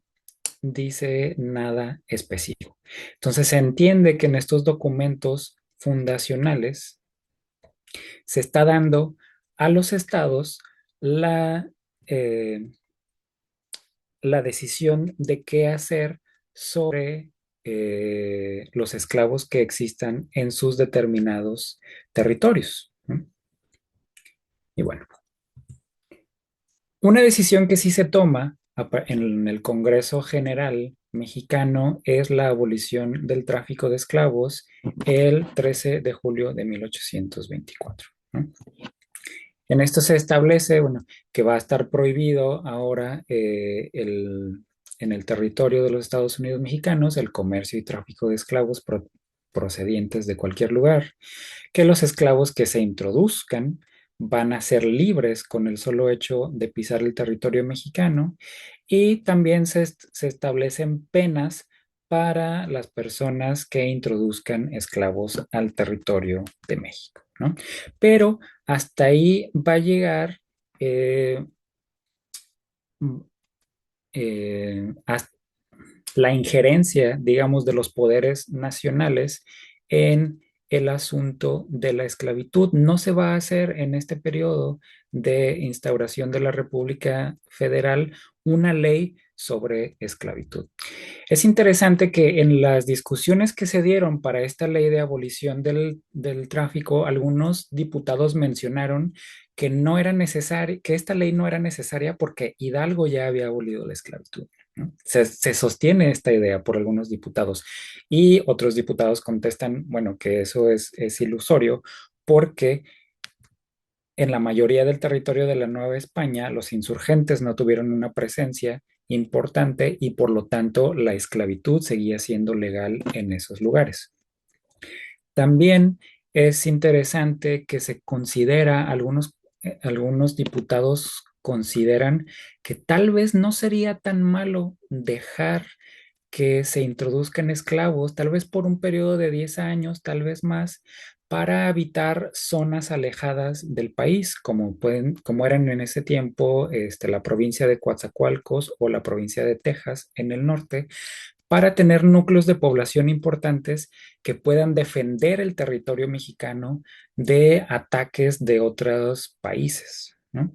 dice nada específico. Entonces se entiende que en estos documentos fundacionales se está dando a los estados la, eh, la decisión de qué hacer sobre los esclavos que existan en sus determinados territorios, ¿no? Y bueno, una decisión que sí se toma en el Congreso General mexicano es la abolición del tráfico de esclavos el 13 de julio de 1824, ¿no? En esto se establece, bueno, que va a estar prohibido ahora en el territorio de los Estados Unidos mexicanos el comercio y tráfico de esclavos procedientes de cualquier lugar, que los esclavos que se introduzcan van a ser libres con el solo hecho de pisar el territorio mexicano y también se establecen penas para las personas que introduzcan esclavos al territorio de México, ¿no? Pero hasta ahí va a llegar hasta la injerencia, digamos, de los poderes nacionales en el asunto de la esclavitud. No se va a hacer en este periodo de instauración de la República Federal una ley sobre esclavitud. Es interesante que en las discusiones que se dieron para esta ley de abolición del tráfico, algunos diputados mencionaron que no era necesario, que esta ley no era necesaria porque Hidalgo ya había abolido la esclavitud, ¿no? Se sostiene esta idea por algunos diputados y otros diputados contestan, bueno, que eso es ilusorio porque en la mayoría del territorio de la Nueva España los insurgentes no tuvieron una presencia importante y por lo tanto la esclavitud seguía siendo legal en esos lugares. También es interesante que se considera, algunos diputados consideran que tal vez no sería tan malo dejar que se introduzcan esclavos, tal vez por un periodo de 10 años, tal vez más, para habitar zonas alejadas del país, como eran en ese tiempo la provincia de Coatzacoalcos o la provincia de Texas en el norte, para tener núcleos de población importantes que puedan defender el territorio mexicano de ataques de otros países, ¿no?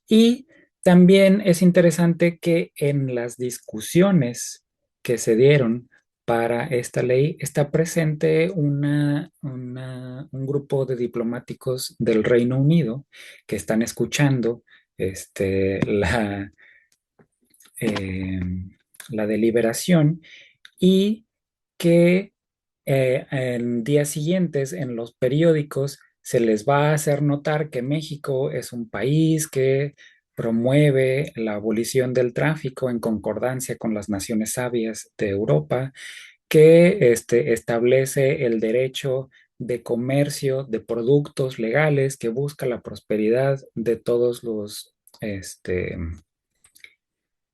Y también es interesante que en las discusiones que se dieron para esta ley está presente un grupo de diplomáticos del Reino Unido que están escuchando la, eh, la deliberación y que en días siguientes en los periódicos se les va a hacer notar que México es un país que promueve la abolición del tráfico en concordancia con las naciones sabias de Europa, que establece el derecho de comercio de productos legales, que busca la prosperidad este,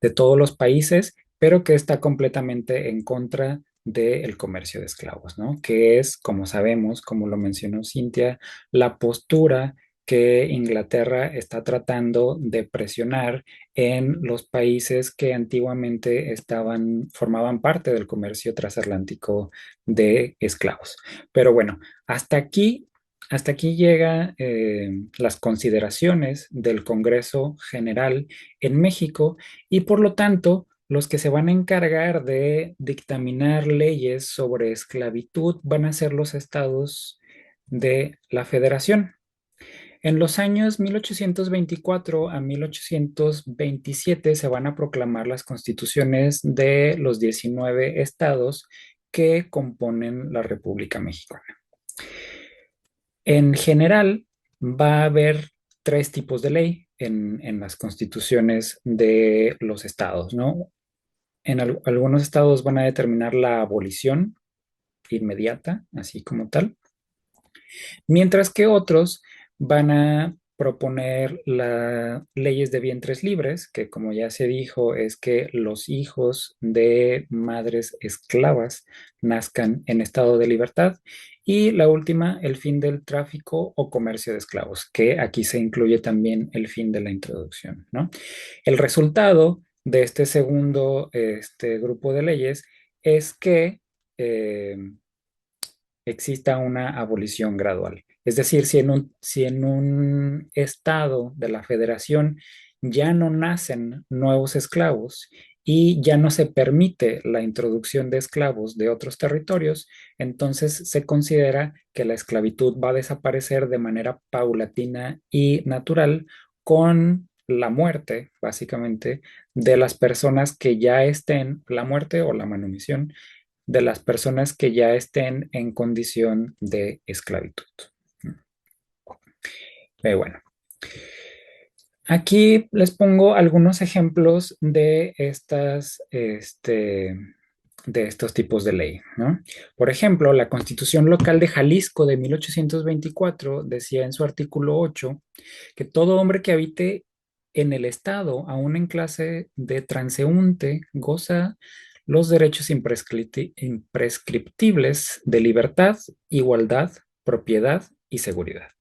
de todos los países, pero que está completamente en contra del comercio de esclavos, ¿no? Que es, como sabemos, como lo mencionó Cintia, la postura que Inglaterra está tratando de presionar en los países que antiguamente formaban parte del comercio transatlántico de esclavos. Pero bueno, hasta aquí llega las consideraciones del Congreso General en México y por lo tanto, los que se van a encargar de dictaminar leyes sobre esclavitud van a ser los estados de la Federación. En los años 1824 a 1827 se van a proclamar las constituciones de los 19 estados que componen la República Mexicana. En general, va a haber tres tipos de ley en las constituciones de los estados, ¿no? Algunos estados van a determinar la abolición inmediata, así como tal, mientras que otros van a proponer las leyes de vientres libres, que como ya se dijo, es que los hijos de madres esclavas nazcan en estado de libertad. Y la última, el fin del tráfico o comercio de esclavos, que aquí se incluye también el fin de la introducción, ¿no? El resultado de este segundo grupo de leyes es que eh, exista una abolición gradual. Es decir, si en un estado de la federación ya no nacen nuevos esclavos y ya no se permite la introducción de esclavos de otros territorios, entonces se considera que la esclavitud va a desaparecer de manera paulatina y natural con la muerte, básicamente, de las personas que ya estén, la muerte o la manumisión de las personas que ya estén en condición de esclavitud. Bueno, aquí les pongo algunos ejemplos de estos tipos de ley, ¿no? Por ejemplo, la Constitución Local de Jalisco de 1824 decía en su artículo 8 que todo hombre que habite en el Estado, aún en clase de transeúnte, goza los derechos imprescriptibles de libertad, igualdad, propiedad y seguridad.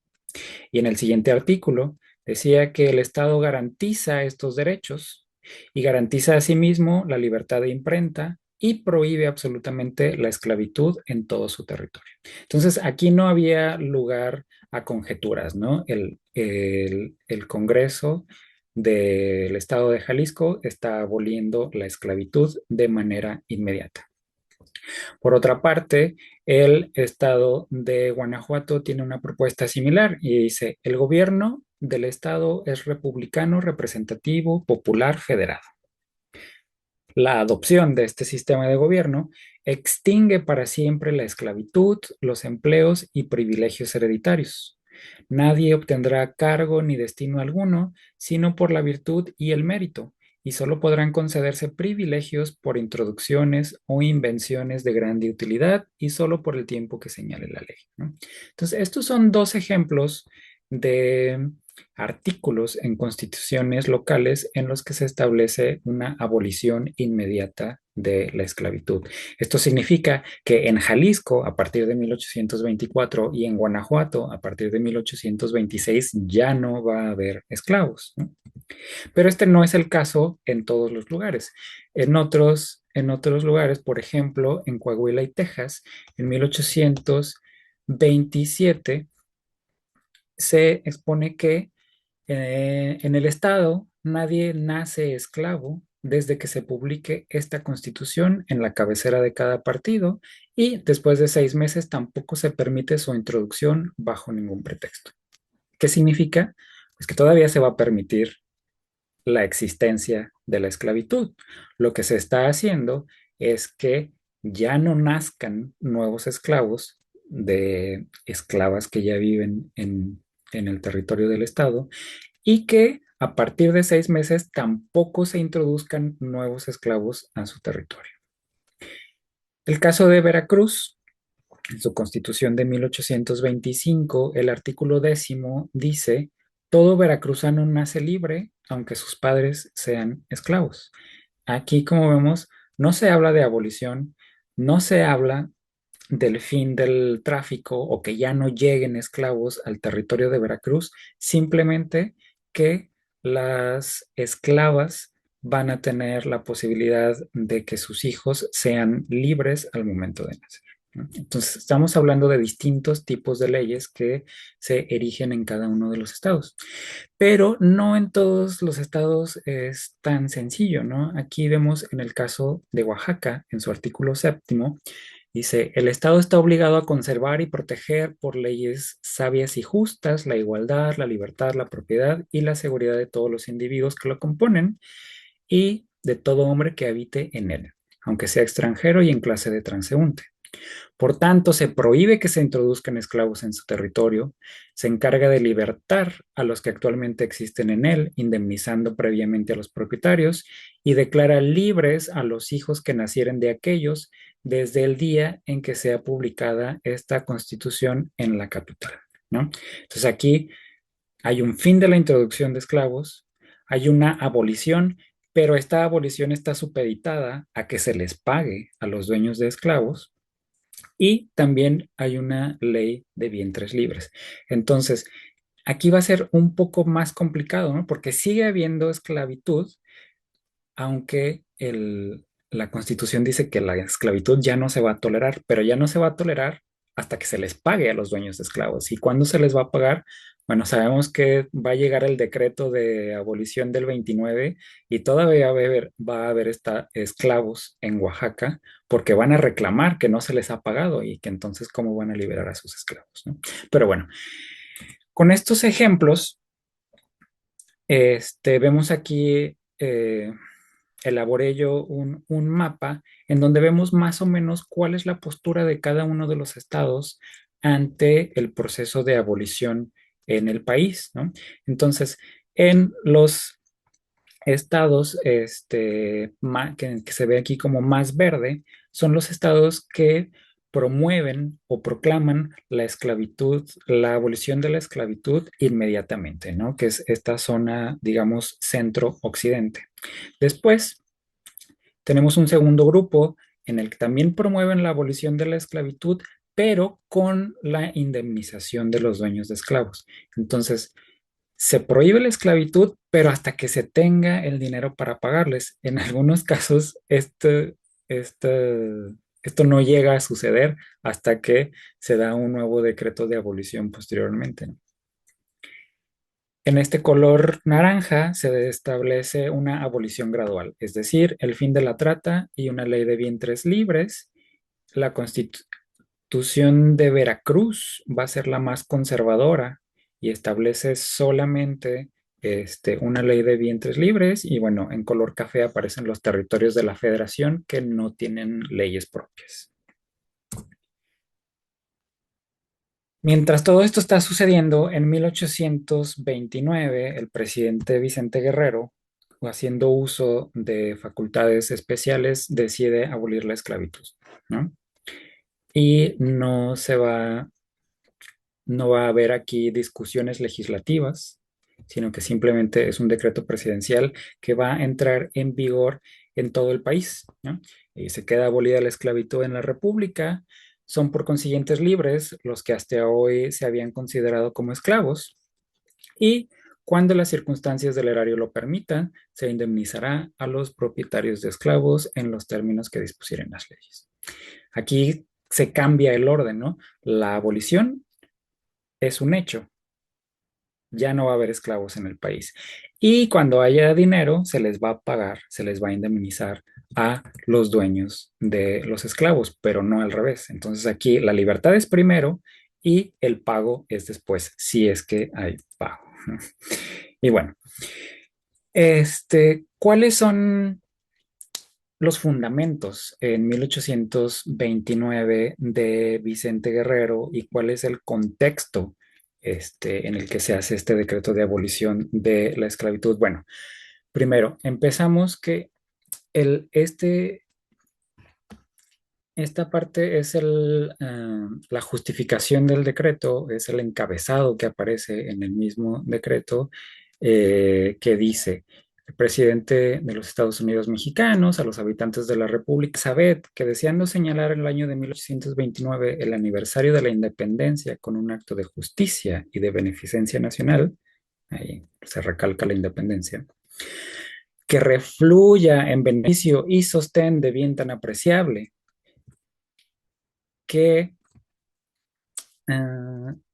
Y en el siguiente artículo Decía que el Estado garantiza estos derechos y garantiza asimismo la libertad de imprenta y prohíbe absolutamente la esclavitud en todo su territorio. Entonces, aquí no había lugar a conjeturas, ¿no? El Congreso del Estado de Jalisco está aboliendo la esclavitud de manera inmediata. Por otra parte, el estado de Guanajuato tiene una propuesta similar y dice, el gobierno del estado es republicano, representativo, popular, federado. La adopción de este sistema de gobierno extingue para siempre la esclavitud, los empleos y privilegios hereditarios. Nadie obtendrá cargo ni destino alguno, sino por la virtud y el mérito, y solo podrán concederse privilegios por introducciones o invenciones de grande utilidad y solo por el tiempo que señale la ley, ¿no? Entonces, estos son dos ejemplos de artículos en constituciones locales en los que se establece una abolición inmediata de la esclavitud. Esto significa que en Jalisco, a partir de 1824, y en Guanajuato, a partir de 1826, ya no va a haber esclavos, ¿no? Pero este no es el caso en todos los lugares. En otros lugares, por ejemplo, en Coahuila y Texas, en 1827 se expone que en el Estado nadie nace esclavo desde que se publique esta constitución en la cabecera de cada partido y después de 6 meses tampoco se permite su introducción bajo ningún pretexto. ¿Qué significa? Pues que todavía se va a permitir la existencia de la esclavitud. Lo que se está haciendo es que ya no nazcan nuevos esclavos de esclavas que ya viven en el territorio del Estado y que a partir de 6 meses tampoco se introduzcan nuevos esclavos a su territorio. El caso de Veracruz, en su constitución de 1825, el artículo 10 dice, todo veracruzano nace libre, aunque sus padres sean esclavos. Aquí, como vemos, no se habla de abolición, no se habla del fin del tráfico o que ya no lleguen esclavos al territorio de Veracruz, simplemente que las esclavas van a tener la posibilidad de que sus hijos sean libres al momento de nacer, ¿no? Entonces, estamos hablando de distintos tipos de leyes que se erigen en cada uno de los estados, pero no en todos los estados es tan sencillo, ¿no? Aquí vemos en el caso de Oaxaca, en su artículo 7, dice, el Estado está obligado a conservar y proteger por leyes sabias y justas la igualdad, la libertad, la propiedad y la seguridad de todos los individuos que lo componen y de todo hombre que habite en él, aunque sea extranjero y en clase de transeúnte. Por tanto, se prohíbe que se introduzcan esclavos en su territorio, se encarga de libertar a los que actualmente existen en él, indemnizando previamente a los propietarios, y declara libres a los hijos que nacieren de aquellos desde el día en que sea publicada esta constitución en la capital, ¿no? Entonces aquí hay un fin de la introducción de esclavos, hay una abolición, pero esta abolición está supeditada a que se les pague a los dueños de esclavos y también hay una ley de vientres libres. Entonces, aquí va a ser un poco más complicado, ¿no? Porque sigue habiendo esclavitud, aunque la Constitución dice que la esclavitud ya no se va a tolerar, pero ya no se va a tolerar hasta que se les pague a los dueños de esclavos. ¿Y cuándo se les va a pagar? Bueno, sabemos que va a llegar el decreto de abolición del 29 y todavía va a haber esclavos en Oaxaca porque van a reclamar que no se les ha pagado y que entonces cómo van a liberar a sus esclavos, ¿no? Pero bueno, con estos ejemplos, vemos aquí elaboré yo un mapa en donde vemos más o menos cuál es la postura de cada uno de los estados ante el proceso de abolición en el país, ¿no? Entonces, en los estados que se ve aquí como más verde son los estados que promueven o proclaman la esclavitud, la abolición de la esclavitud inmediatamente, ¿no? Que es esta zona, digamos, centro-occidente. Después tenemos un segundo grupo en el que también promueven la abolición de la esclavitud, pero con la indemnización de los dueños de esclavos. Entonces, se prohíbe la esclavitud, pero hasta que se tenga el dinero para pagarles. En algunos casos, esto no llega a suceder hasta que se da un nuevo decreto de abolición posteriormente, ¿no? En este color naranja se establece una abolición gradual, es decir, el fin de la trata y una ley de vientres libres. La Constitución de Veracruz va a ser la más conservadora y establece solamente una ley de vientres libres y bueno, en color café aparecen los territorios de la federación que no tienen leyes propias. Mientras todo esto está sucediendo, en 1829, el presidente Vicente Guerrero, haciendo uso de facultades especiales, decide abolir la esclavitud, ¿no? Y no va a haber aquí discusiones legislativas, sino que simplemente es un decreto presidencial que va a entrar en vigor en todo el país, ¿no? Y se queda abolida la esclavitud en la República. Son por consiguientes libres los que hasta hoy se habían considerado como esclavos y cuando las circunstancias del erario lo permitan, se indemnizará a los propietarios de esclavos en los términos que dispusieran las leyes. Aquí se cambia el orden, ¿no? La abolición es un hecho, ya no va a haber esclavos en el país. Y cuando haya dinero, se les va a pagar, se les va a indemnizar a los dueños de los esclavos, pero no al revés. Entonces aquí la libertad es primero y el pago es después, si es que hay pago. Y bueno, ¿cuáles son los fundamentos en 1829 de Vicente Guerrero y cuál es el contexto en el que se hace este decreto de abolición de la esclavitud? Bueno, primero, empezamos que el, este, esta parte es la justificación del decreto, es el encabezado que aparece en el mismo decreto que dice, el presidente de los Estados Unidos mexicanos, a los habitantes de la República, sabed que deseando señalar el año de 1829, el aniversario de la independencia, con un acto de justicia y de beneficencia nacional, ahí se recalca la independencia, que refluya en beneficio y sostén de bien tan apreciable, que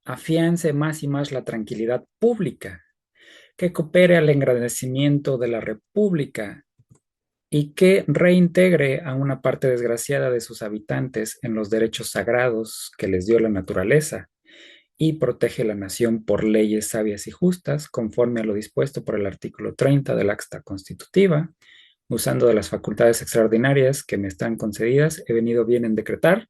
afiance más y más la tranquilidad pública, que coopere al engrandecimiento de la República y que reintegre a una parte desgraciada de sus habitantes en los derechos sagrados que les dio la naturaleza y protege la nación por leyes sabias y justas, conforme a lo dispuesto por el artículo 30 del Acta Constitutiva, usando de las facultades extraordinarias que me están concedidas, he venido bien en decretar,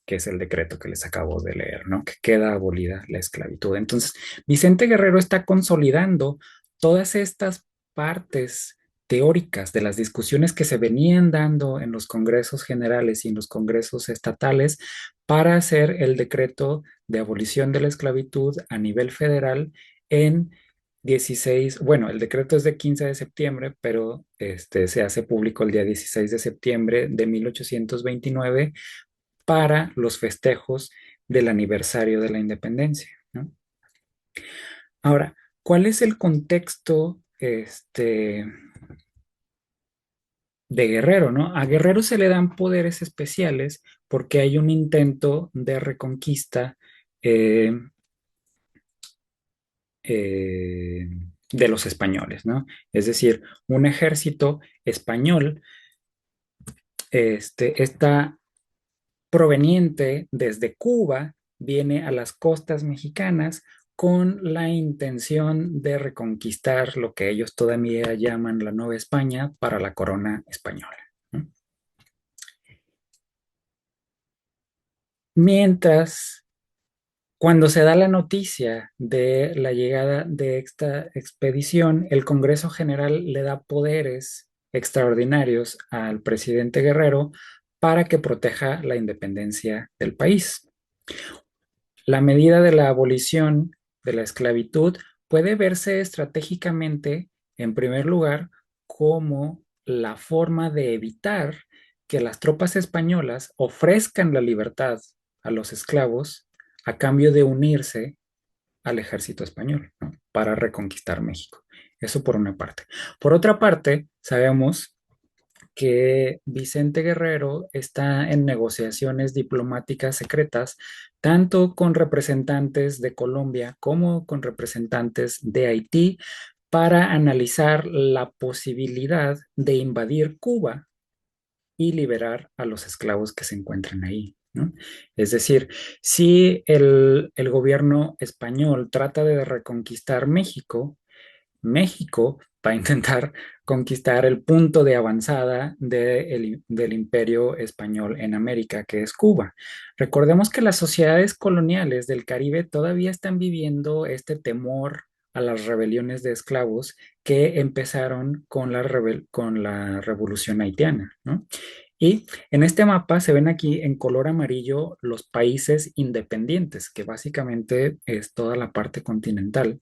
que es el decreto que les acabo de leer, ¿no? Que queda abolida la esclavitud. Entonces, Vicente Guerrero está consolidando todas estas partes teóricas de las discusiones que se venían dando en los congresos generales y en los congresos estatales para hacer el decreto de abolición de la esclavitud a nivel federal en 16, bueno, el decreto es de 15 de septiembre, pero se hace público el día 16 de septiembre de 1829 para los festejos del aniversario de la independencia, ¿no? Ahora, ¿cuál es el contexto de Guerrero, ¿no? A Guerrero se le dan poderes especiales porque hay un intento de reconquista eh, eh, de los españoles, ¿no? Es decir, un ejército español está proveniente desde Cuba, viene a las costas mexicanas con la intención de reconquistar lo que ellos todavía llaman la Nueva España para la corona española, ¿no? Mientras, cuando se da la noticia de la llegada de esta expedición, el Congreso General le da poderes extraordinarios al presidente Guerrero para que proteja la independencia del país. La medida de la abolición de la esclavitud puede verse estratégicamente, en primer lugar, como la forma de evitar que las tropas españolas ofrezcan la libertad a los esclavos a cambio de unirse al ejército español, ¿no? Para reconquistar México. Eso por una parte. Por otra parte, sabemos que Vicente Guerrero está en negociaciones diplomáticas secretas, tanto con representantes de Colombia como con representantes de Haití, para analizar la posibilidad de invadir Cuba y liberar a los esclavos que se encuentran ahí, ¿no? Es decir, si el gobierno español trata de reconquistar México, México va a intentar conquistar el punto de avanzada del imperio español en América, que es Cuba. Recordemos que las sociedades coloniales del Caribe todavía están viviendo este temor a las rebeliones de esclavos que empezaron con la revolución haitiana, ¿no? Y en este mapa se ven aquí en color amarillo los países independientes, que básicamente es toda la parte continental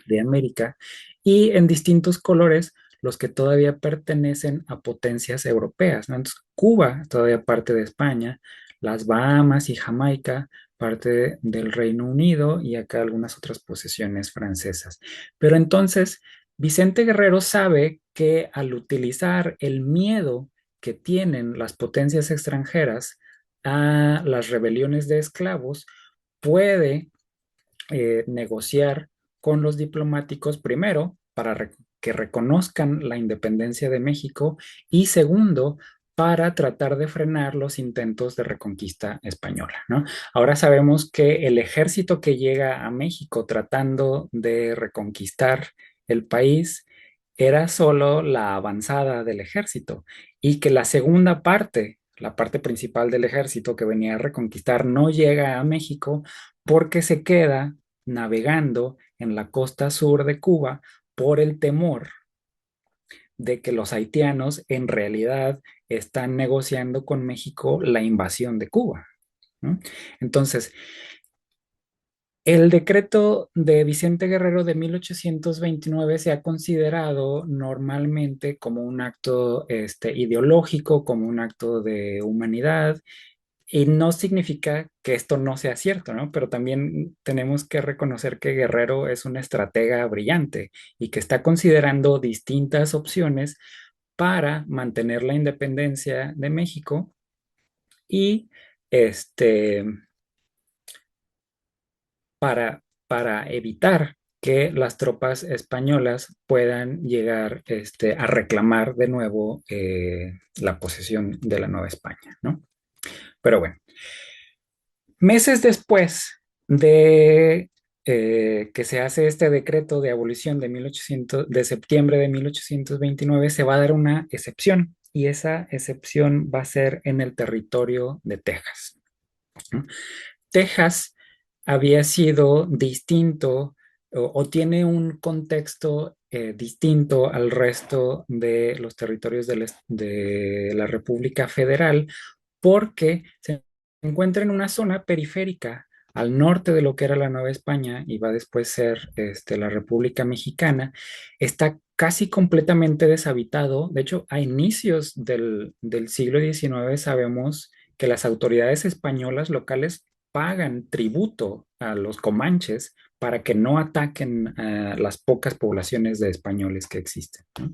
de América, y en distintos colores los que todavía pertenecen a potencias europeas, ¿no? Entonces, Cuba todavía parte de España, las Bahamas y Jamaica parte del Reino Unido y acá algunas otras posesiones francesas. Pero entonces, Vicente Guerrero sabe que al utilizar el miedo que tienen las potencias extranjeras a las rebeliones de esclavos, puede negociar con los diplomáticos, primero, para que reconozcan la independencia de México y segundo, para tratar de frenar los intentos de reconquista española, ¿no? Ahora sabemos que el ejército que llega a México tratando de reconquistar el país era solo la avanzada del ejército y que la segunda parte, la parte principal del ejército que venía a reconquistar, no llega a México porque se queda navegando en la costa sur de Cuba por el temor de que los haitianos en realidad están negociando con México la invasión de Cuba, ¿no? Entonces, el decreto de Vicente Guerrero de 1829 se ha considerado normalmente como un acto ideológico, como un acto de humanidad, y no significa que esto no sea cierto, ¿no? Pero también tenemos que reconocer que Guerrero es una estratega brillante y que está considerando distintas opciones para mantener la independencia de México y este, para evitar que las tropas españolas puedan llegar a reclamar de nuevo la posesión de la Nueva España, ¿no? Pero bueno, meses después de que se hace este decreto de abolición de septiembre de 1829, se va a dar una excepción y esa excepción va a ser en el territorio de Texas, ¿no? Texas había sido distinto o tiene un contexto distinto al resto de los territorios de la República Federal porque se encuentra en una zona periférica al norte de lo que era la Nueva España y va después a ser la República Mexicana. Está casi completamente deshabitado. De hecho, a inicios del siglo XIX sabemos que las autoridades españolas locales pagan tributo a los comanches para que no ataquen a las pocas poblaciones de españoles que existen, ¿no?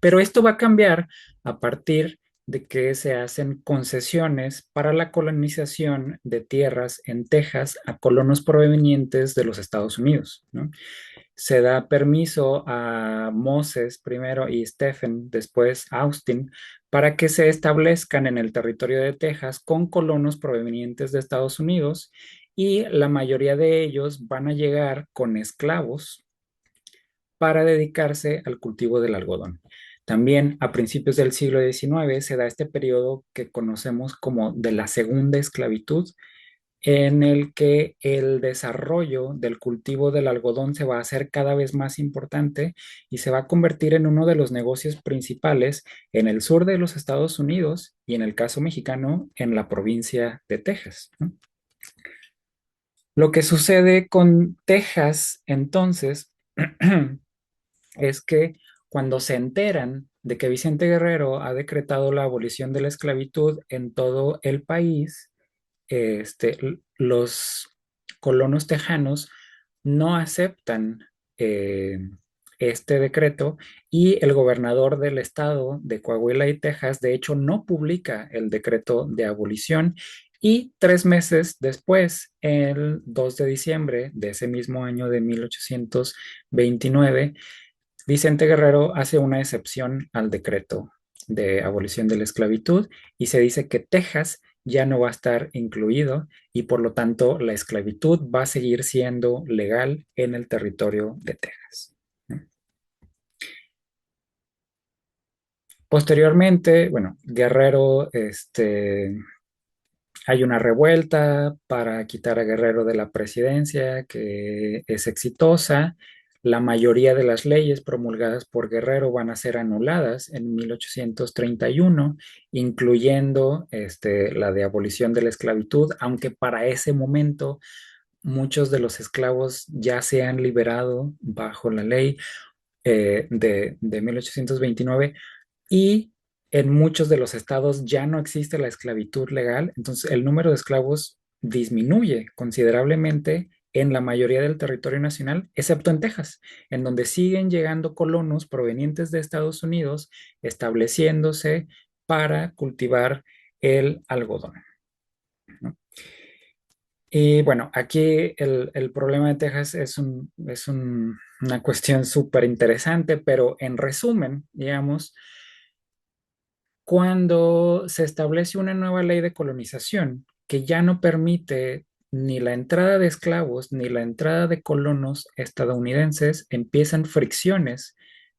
Pero esto va a cambiar a partir de que se hacen concesiones para la colonización de tierras en Texas a colonos provenientes de los Estados Unidos, ¿no? Se da permiso a Moses primero y Stephen, después Austin, para que se establezcan en el territorio de Texas con colonos provenientes de Estados Unidos y la mayoría de ellos van a llegar con esclavos para dedicarse al cultivo del algodón. También a principios del siglo XIX se da este periodo que conocemos como de la segunda esclavitud, en el que el desarrollo del cultivo del algodón se va a hacer cada vez más importante y se va a convertir en uno de los negocios principales en el sur de los Estados Unidos y en el caso mexicano en la provincia de Texas, ¿no? Lo que sucede con Texas entonces es que cuando se enteran de que Vicente Guerrero ha decretado la abolición de la esclavitud en todo el país, los colonos tejanos no aceptan eh, este decreto y el gobernador del estado de Coahuila y Texas, de hecho, no publica el decreto de abolición y 3 meses después, el 2 de diciembre de ese mismo año de 1829, Vicente Guerrero hace una excepción al decreto de abolición de la esclavitud y se dice que Texas ya no va a estar incluido y por lo tanto la esclavitud va a seguir siendo legal en el territorio de Texas. Posteriormente, bueno, Guerrero, hay una revuelta para quitar a Guerrero de la presidencia que es exitosa. La mayoría de las leyes promulgadas por Guerrero van a ser anuladas en 1831, incluyendo la de abolición de la esclavitud, aunque para ese momento muchos de los esclavos ya se han liberado bajo la ley de 1829 y en muchos de los estados ya no existe la esclavitud legal, entonces el número de esclavos disminuye considerablemente en la mayoría del territorio nacional, excepto en Texas, en donde siguen llegando colonos provenientes de Estados Unidos estableciéndose para cultivar el algodón, ¿no? Y bueno, aquí el problema de Texas una cuestión súper interesante, pero en resumen, digamos, cuando se establece una nueva ley de colonización que ya no permite ni la entrada de esclavos ni la entrada de colonos estadounidenses, empiezan fricciones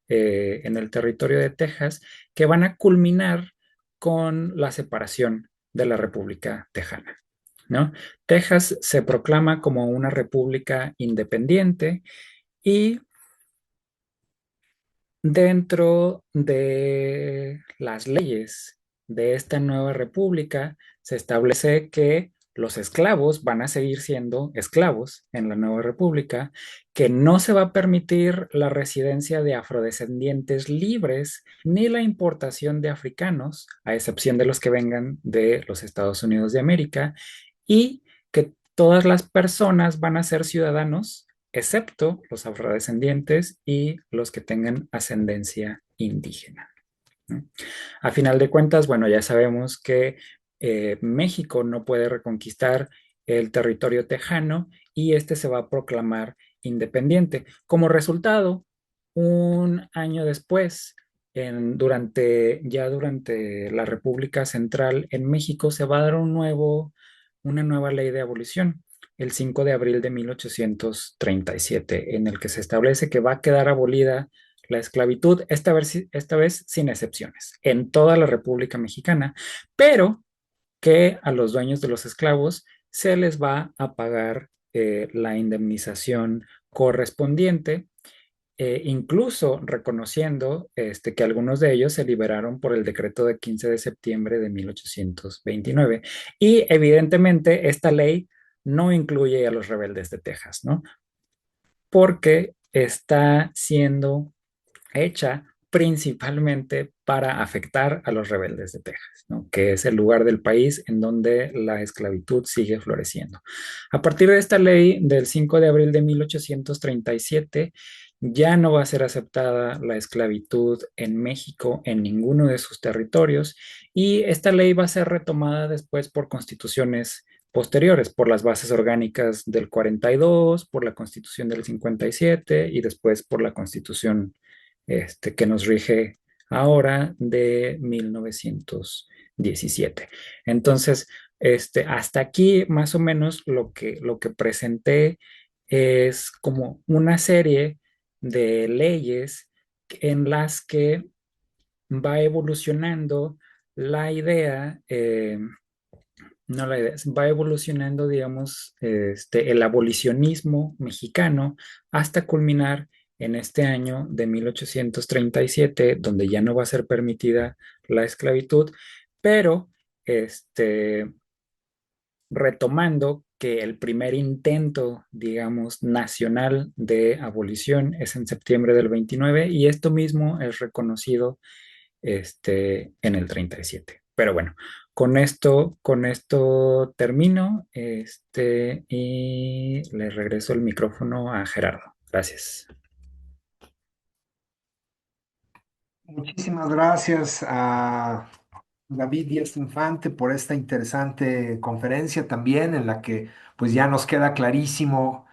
en el territorio de Texas que van a culminar con la separación de la República Tejana, ¿no? Texas se proclama como una república independiente y dentro de las leyes de esta nueva república se establece que los esclavos van a seguir siendo esclavos en la nueva república, que no se va a permitir la residencia de afrodescendientes libres ni la importación de africanos, a excepción de los que vengan de los Estados Unidos de América, y que todas las personas van a ser ciudadanos excepto los afrodescendientes y los que tengan ascendencia indígena, ¿no? A final de cuentas, bueno, ya sabemos que México no puede reconquistar el territorio tejano y este se va a proclamar independiente. Como resultado, un año después, durante la República Central en México, se va a dar una nueva ley de abolición el 5 de abril de 1837, en el que se establece que va a quedar abolida la esclavitud, esta vez sin excepciones, en toda la República Mexicana, pero que a los dueños de los esclavos se les va a pagar la indemnización correspondiente, incluso reconociendo que algunos de ellos se liberaron por el decreto de 15 de septiembre de 1829. Y evidentemente esta ley no incluye a los rebeldes de Texas, ¿no? Porque está siendo hecha principalmente para afectar a los rebeldes de Texas, ¿no? Que es el lugar del país en donde la esclavitud sigue floreciendo. A partir de esta ley del 5 de abril de 1837, ya no va a ser aceptada la esclavitud en México en ninguno de sus territorios y esta ley va a ser retomada después por constituciones posteriores, por las bases orgánicas del 42, por la constitución del 57 y después por la constitución que nos rige ahora de 1917. Entonces, hasta aquí más o menos lo que presenté es como una serie de leyes en las que va evolucionando la idea, no la idea, va evolucionando, digamos, el abolicionismo mexicano hasta culminar en este año de 1837, donde ya no va a ser permitida la esclavitud, pero retomando que el primer intento, digamos, nacional de abolición es en septiembre del 29 y esto mismo es reconocido en el 37. Pero bueno, Con esto termino, y le regreso el micrófono a Gerardo. Gracias. Muchísimas gracias a David Díaz Infante por esta interesante conferencia también en la que pues ya nos queda clarísimo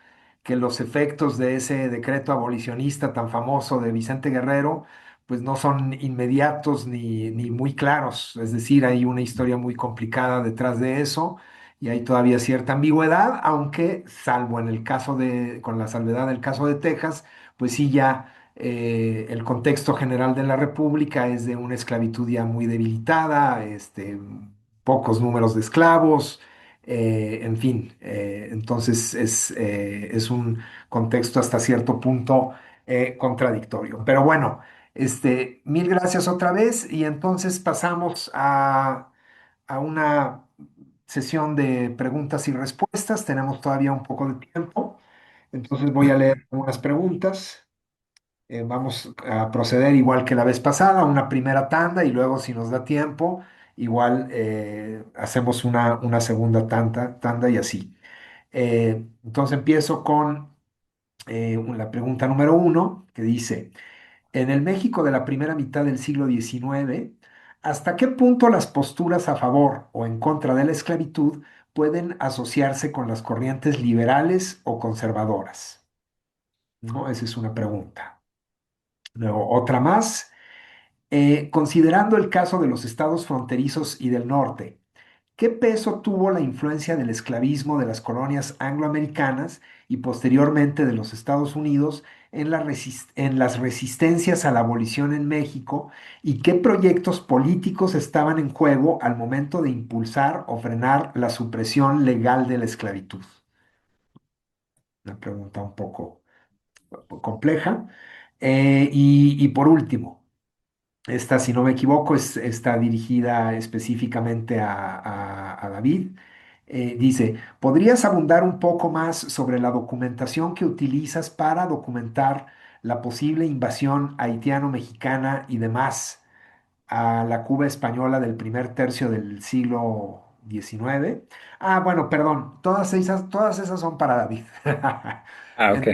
que los efectos de ese decreto abolicionista tan famoso de Vicente Guerrero pues no son inmediatos ni muy claros, es decir, hay una historia muy complicada detrás de eso y hay todavía cierta ambigüedad, aunque salvo en el caso con la salvedad del caso de Texas, pues sí ya el contexto general de la República es de una esclavitud ya muy debilitada, pocos números de esclavos, en fin, entonces es un contexto hasta cierto punto contradictorio. Pero bueno, mil gracias otra vez y entonces pasamos a una sesión de preguntas y respuestas. Tenemos todavía un poco de tiempo, entonces voy a leer algunas preguntas. Vamos a proceder igual que la vez pasada, una primera tanda y luego si nos da tiempo, igual hacemos una segunda tanda y así. Entonces empiezo con la pregunta número uno que dice, en el México de la primera mitad del siglo XIX, ¿hasta qué punto las posturas a favor o en contra de la esclavitud pueden asociarse con las corrientes liberales o conservadoras? ¿No? Esa es una pregunta. Luego, otra más. Considerando el caso de los estados fronterizos y del norte, ¿qué peso tuvo la influencia del esclavismo de las colonias angloamericanas y posteriormente de los Estados Unidos en en las resistencias a la abolición en México? ¿Y qué proyectos políticos estaban en juego al momento de impulsar o frenar la supresión legal de la esclavitud? Una pregunta un poco compleja. Y por último. Esta, si no me equivoco, está dirigida específicamente a David. Dice, ¿podrías abundar un poco más sobre la documentación que utilizas para documentar la posible invasión haitiano-mexicana y demás a la Cuba española del primer tercio del siglo XIX? Ah, bueno, perdón, todas esas son para David. Ah, ok.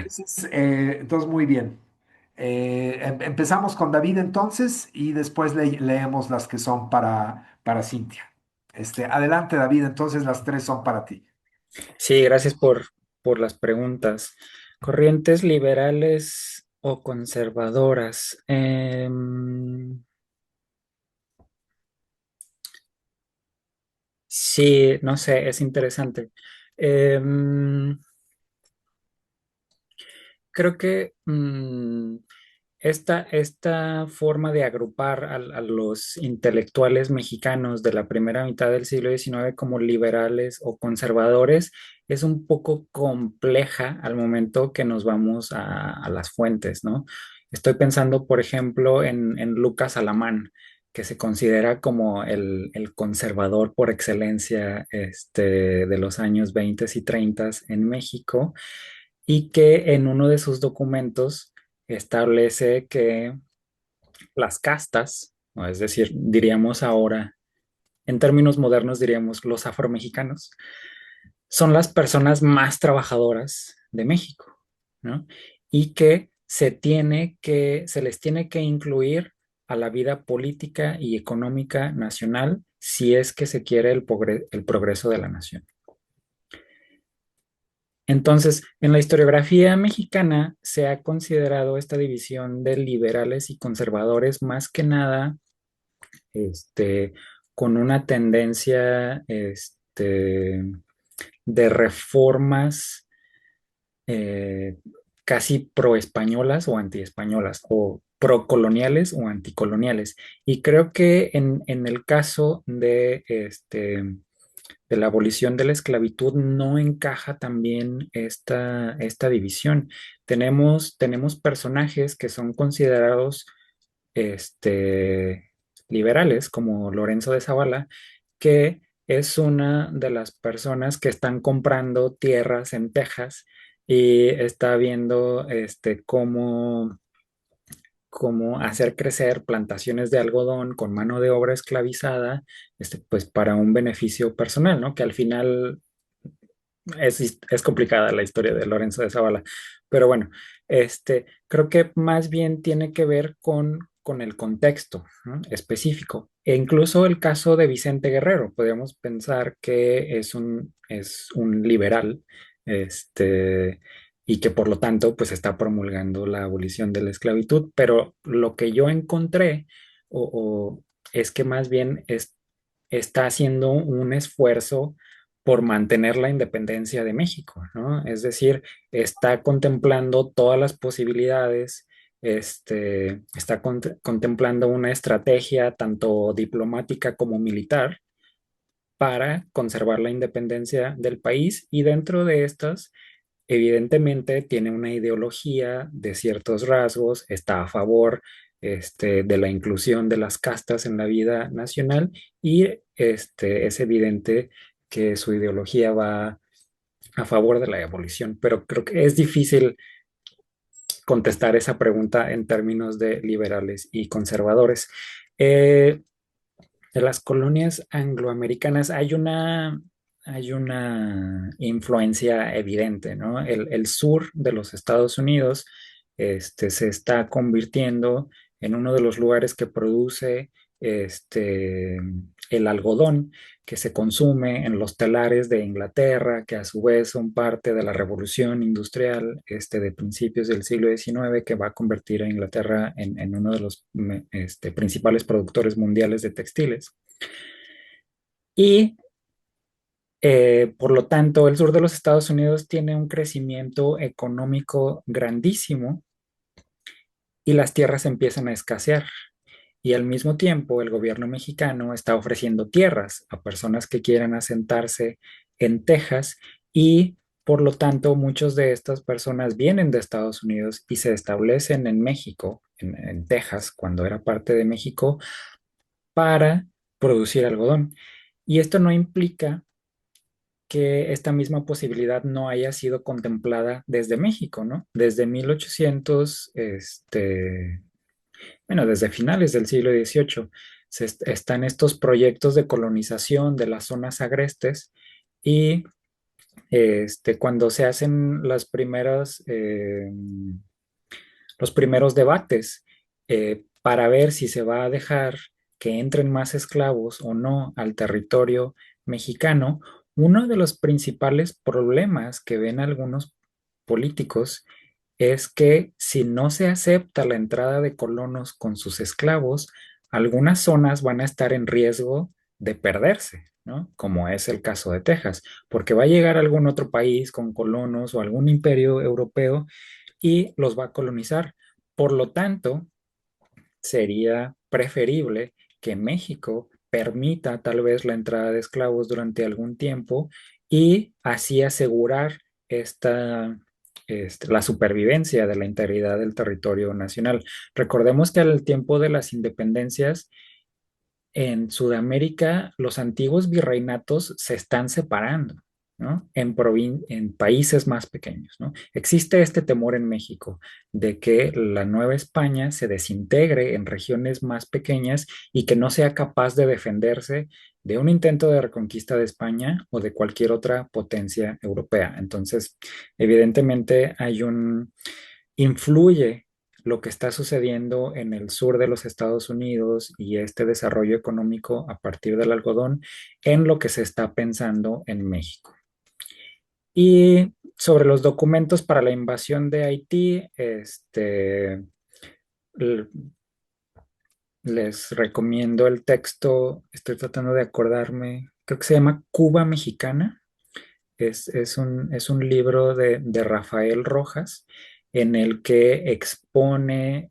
Entonces muy bien. Empezamos con David entonces y después leemos las que son para Cintia. Adelante, David, entonces las tres son para ti. Sí, gracias por las preguntas. Corrientes liberales o conservadoras. Sí, no sé, es interesante. Em, Creo que esta forma de agrupar a los intelectuales mexicanos de la primera mitad del siglo XIX como liberales o conservadores es un poco compleja al momento que nos vamos a las fuentes, ¿no? Estoy pensando, por ejemplo, en Lucas Alamán, que se considera como el conservador por excelencia de los años 20 y 30 en México y que en uno de sus documentos establece que las castas, ¿no? Es decir, diríamos ahora, en términos modernos diríamos los afromexicanos, son las personas más trabajadoras de México, ¿no? Y que se les tiene que incluir a la vida política y económica nacional si es que se quiere el progreso de la nación. Entonces, en la historiografía mexicana se ha considerado esta división de liberales y conservadores más que nada este, con una tendencia de reformas eh, casi proespañolas o antiespañolas o procoloniales o anticoloniales. Y creo que en el caso de la abolición de la esclavitud no encaja también esta división. Tenemos personajes que son considerados este, liberales, como Lorenzo de Zavala, que es una de las personas que están comprando tierras en Texas y está viendo como hacer crecer plantaciones de algodón con mano de obra esclavizada, pues para un beneficio personal, ¿no? Que al final es complicada la historia de Lorenzo de Zavala, pero bueno, creo que más bien tiene que ver con el contexto, ¿no? Específico. E incluso el caso de Vicente Guerrero, podríamos pensar que es un liberal, este, y que por lo tanto, pues está promulgando la abolición de la esclavitud, pero lo que yo encontré o es que más bien está haciendo un esfuerzo por mantener la independencia de México, ¿no? Es decir, está contemplando todas las posibilidades, está contemplando una estrategia tanto diplomática como militar para conservar la independencia del país y dentro de estas, evidentemente, tiene una ideología de ciertos rasgos, está a favor de la inclusión de las castas en la vida nacional y es evidente que su ideología va a favor de la abolición, pero creo que es difícil contestar esa pregunta en términos de liberales y conservadores. Eh, de las colonias angloamericanas hay una influencia evidente, ¿no? El sur de los Estados Unidos se está convirtiendo en uno de los lugares que produce el algodón que se consume en los telares de Inglaterra, que a su vez son parte de la revolución industrial de principios del siglo XIX, que va a convertir a Inglaterra en uno de los principales productores mundiales de textiles. Y por lo tanto, el sur de los Estados Unidos tiene un crecimiento económico grandísimo y las tierras empiezan a escasear. Y al mismo tiempo, el gobierno mexicano está ofreciendo tierras a personas que quieran asentarse en Texas y por lo tanto muchas de estas personas vienen de Estados Unidos y se establecen en México, en Texas, cuando era parte de México, para producir algodón. Y esto no implica que esta misma posibilidad no haya sido contemplada desde México, ¿no? Desde 1800, bueno, desde finales del siglo XVIII, están estos proyectos de colonización de las zonas agrestes y cuando se hacen los primeros debates para ver si se va a dejar que entren más esclavos o no al territorio mexicano, uno de los principales problemas que ven algunos políticos es que si no se acepta la entrada de colonos con sus esclavos, algunas zonas van a estar en riesgo de perderse, ¿no? Como es el caso de Texas, porque va a llegar algún otro país con colonos o algún imperio europeo y los va a colonizar. Por lo tanto, sería preferible que México permita tal vez la entrada de esclavos durante algún tiempo y así asegurar la supervivencia de la integridad del territorio nacional. Recordemos que al tiempo de las independencias, en Sudamérica, los antiguos virreinatos se están separando, ¿no? En países más pequeños, ¿no? Existe este temor en México de que la Nueva España se desintegre en regiones más pequeñas y que no sea capaz de defenderse de un intento de reconquista de España o de cualquier otra potencia europea. Entonces, evidentemente influye lo que está sucediendo en el sur de los Estados Unidos y este desarrollo económico a partir del algodón en lo que se está pensando en México. Y sobre los documentos para la invasión de Haití, les recomiendo el texto, estoy tratando de acordarme, creo que se llama Cuba Mexicana. Es un libro de Rafael Rojas en el que expone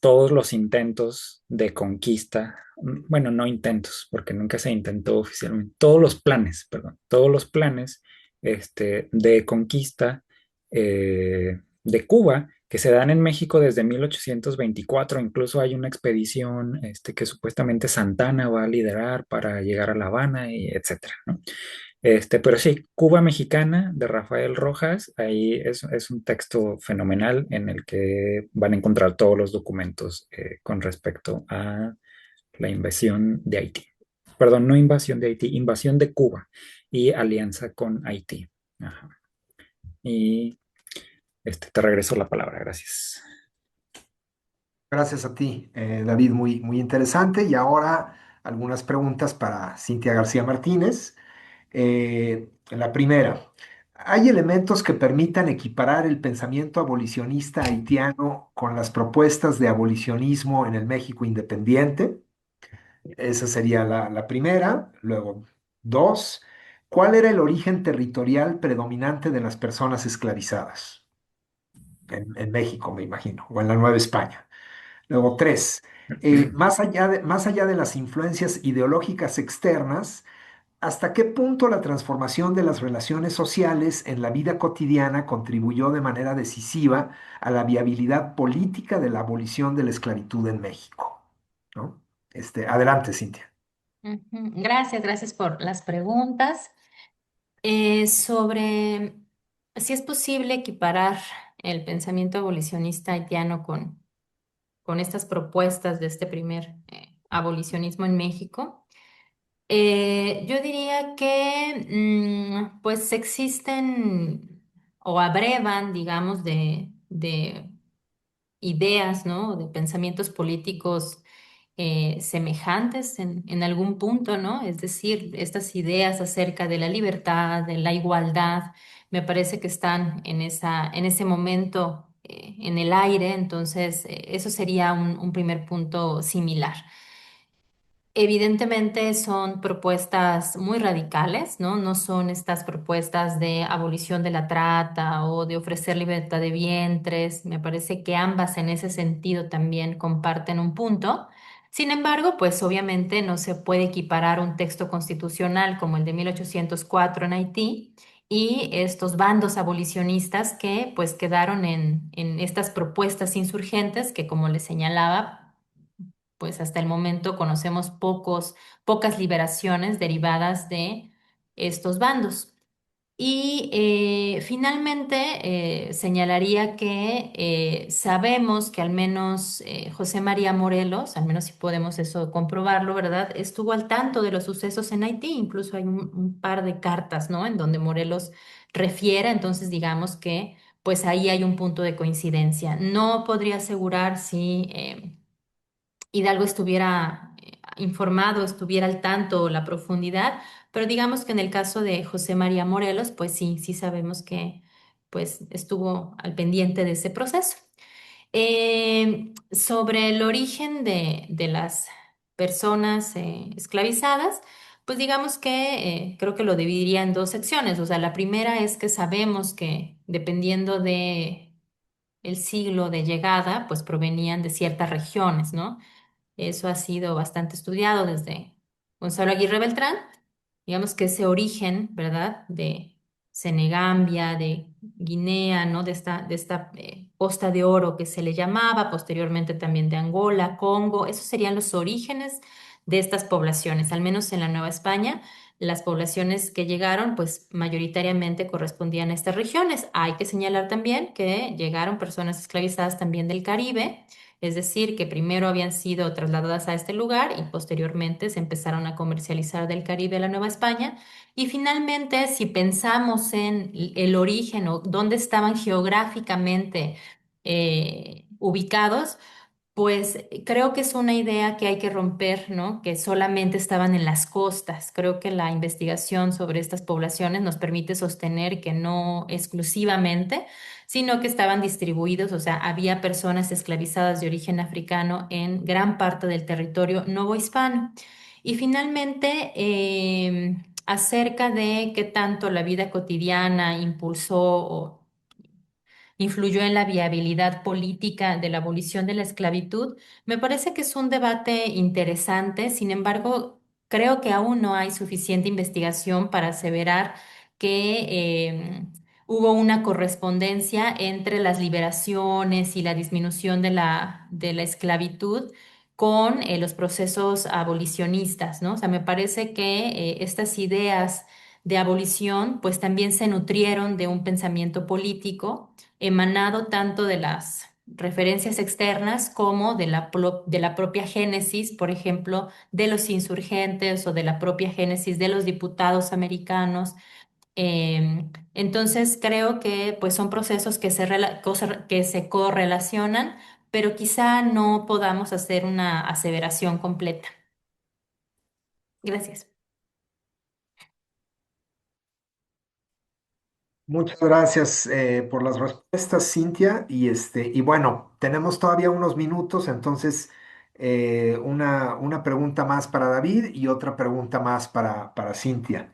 todos los intentos de conquista, bueno, no intentos, porque nunca se intentó oficialmente, todos los planes, perdón, todos los planes de conquista de Cuba que se dan en México desde 1824. Incluso hay una expedición que supuestamente Santana va a liderar para llegar a La Habana, y etcétera, ¿no? Pero sí, Cuba Mexicana de Rafael Rojas, ahí es un texto fenomenal en el que van a encontrar todos los documentos con respecto a la invasión de Haití. Perdón, no invasión de Haití, invasión de Cuba y alianza con Haití. Ajá. Y te regreso la palabra, gracias. Gracias a ti, David, muy, muy interesante. Y ahora algunas preguntas para Cintia García Martínez. La primera, ¿hay elementos que permitan equiparar el pensamiento abolicionista haitiano con las propuestas de abolicionismo en el México independiente? Esa sería la primera. Luego, dos, ¿cuál era el origen territorial predominante de las personas esclavizadas? En México, me imagino, o en la Nueva España. Luego, tres, más allá de las influencias ideológicas externas, ¿hasta qué punto la transformación de las relaciones sociales en la vida cotidiana contribuyó de manera decisiva a la viabilidad política de la abolición de la esclavitud en México? ¿No? Adelante, Cintia. Ujú. Gracias, gracias por las preguntas. Sobre si es posible equiparar el pensamiento abolicionista haitiano con estas propuestas de este primer abolicionismo en México. Yo diría que pues existen o abrevan, digamos, de ideas, ¿no? De pensamientos políticos semejantes en algún punto, ¿no? Es decir, estas ideas acerca de la libertad, de la igualdad, me parece que están en ese momento en el aire, entonces eso sería un primer punto similar. Evidentemente son propuestas muy radicales, ¿no? No son estas propuestas de abolición de la trata o de ofrecer libertad de vientres. Me parece que ambas en ese sentido también comparten un punto. Sin embargo, pues obviamente no se puede equiparar un texto constitucional como el de 1804 en Haití y estos bandos abolicionistas que pues quedaron en estas propuestas insurgentes que, como les señalaba, pues hasta el momento conocemos pocas liberaciones derivadas de estos bandos. Y finalmente señalaría que sabemos que al menos José María Morelos, al menos si podemos eso comprobarlo, ¿verdad? Estuvo al tanto de los sucesos en Haití, incluso hay un par de cartas, ¿no? En donde Morelos refiere, entonces digamos que pues ahí hay un punto de coincidencia. No podría asegurar si Hidalgo estuviera informado, estuviera al tanto la profundidad, pero digamos que en el caso de José María Morelos, pues sí, sí sabemos que pues estuvo al pendiente de ese proceso. Sobre el origen de las personas esclavizadas, pues digamos que creo que lo dividiría en dos secciones. O sea, la primera es que sabemos que dependiendo de el siglo de llegada, pues provenían de ciertas regiones, ¿no? Eso ha sido bastante estudiado desde Gonzalo Aguirre Beltrán. Digamos que ese origen, ¿verdad? De Senegambia, de Guinea, ¿no? De esta Costa de Oro que se le llamaba, posteriormente también de Angola, Congo, esos serían los orígenes de estas poblaciones, al menos en la Nueva España. Las poblaciones que llegaron, pues mayoritariamente correspondían a estas regiones. Hay que señalar también que llegaron personas esclavizadas también del Caribe, es decir, que primero habían sido trasladadas a este lugar y posteriormente se empezaron a comercializar del Caribe a la Nueva España. Y finalmente, si pensamos en el origen o dónde estaban geográficamente ubicados, pues creo que es una idea que hay que romper, ¿no? Que solamente estaban en las costas. Creo que la investigación sobre estas poblaciones nos permite sostener que no exclusivamente, sino que estaban distribuidos, o sea, había personas esclavizadas de origen africano en gran parte del territorio novohispano. Y finalmente, acerca de qué tanto la vida cotidiana impulsó o influyó en la viabilidad política de la abolición de la esclavitud, me parece que es un debate interesante. Sin embargo, creo que aún no hay suficiente investigación para aseverar que hubo una correspondencia entre las liberaciones y la disminución de la esclavitud con los procesos abolicionistas, ¿no? O sea, me parece que estas ideas de abolición, pues también se nutrieron de un pensamiento político emanado tanto de las referencias externas como de la propia génesis, por ejemplo, de los insurgentes o de la propia génesis de los diputados americanos. Entonces creo que pues son procesos que se correlacionan, pero quizá no podamos hacer una aseveración completa. Gracias. Muchas gracias por las respuestas, Cintia. Y bueno, tenemos todavía unos minutos, entonces una pregunta más para David y otra pregunta más para Cintia.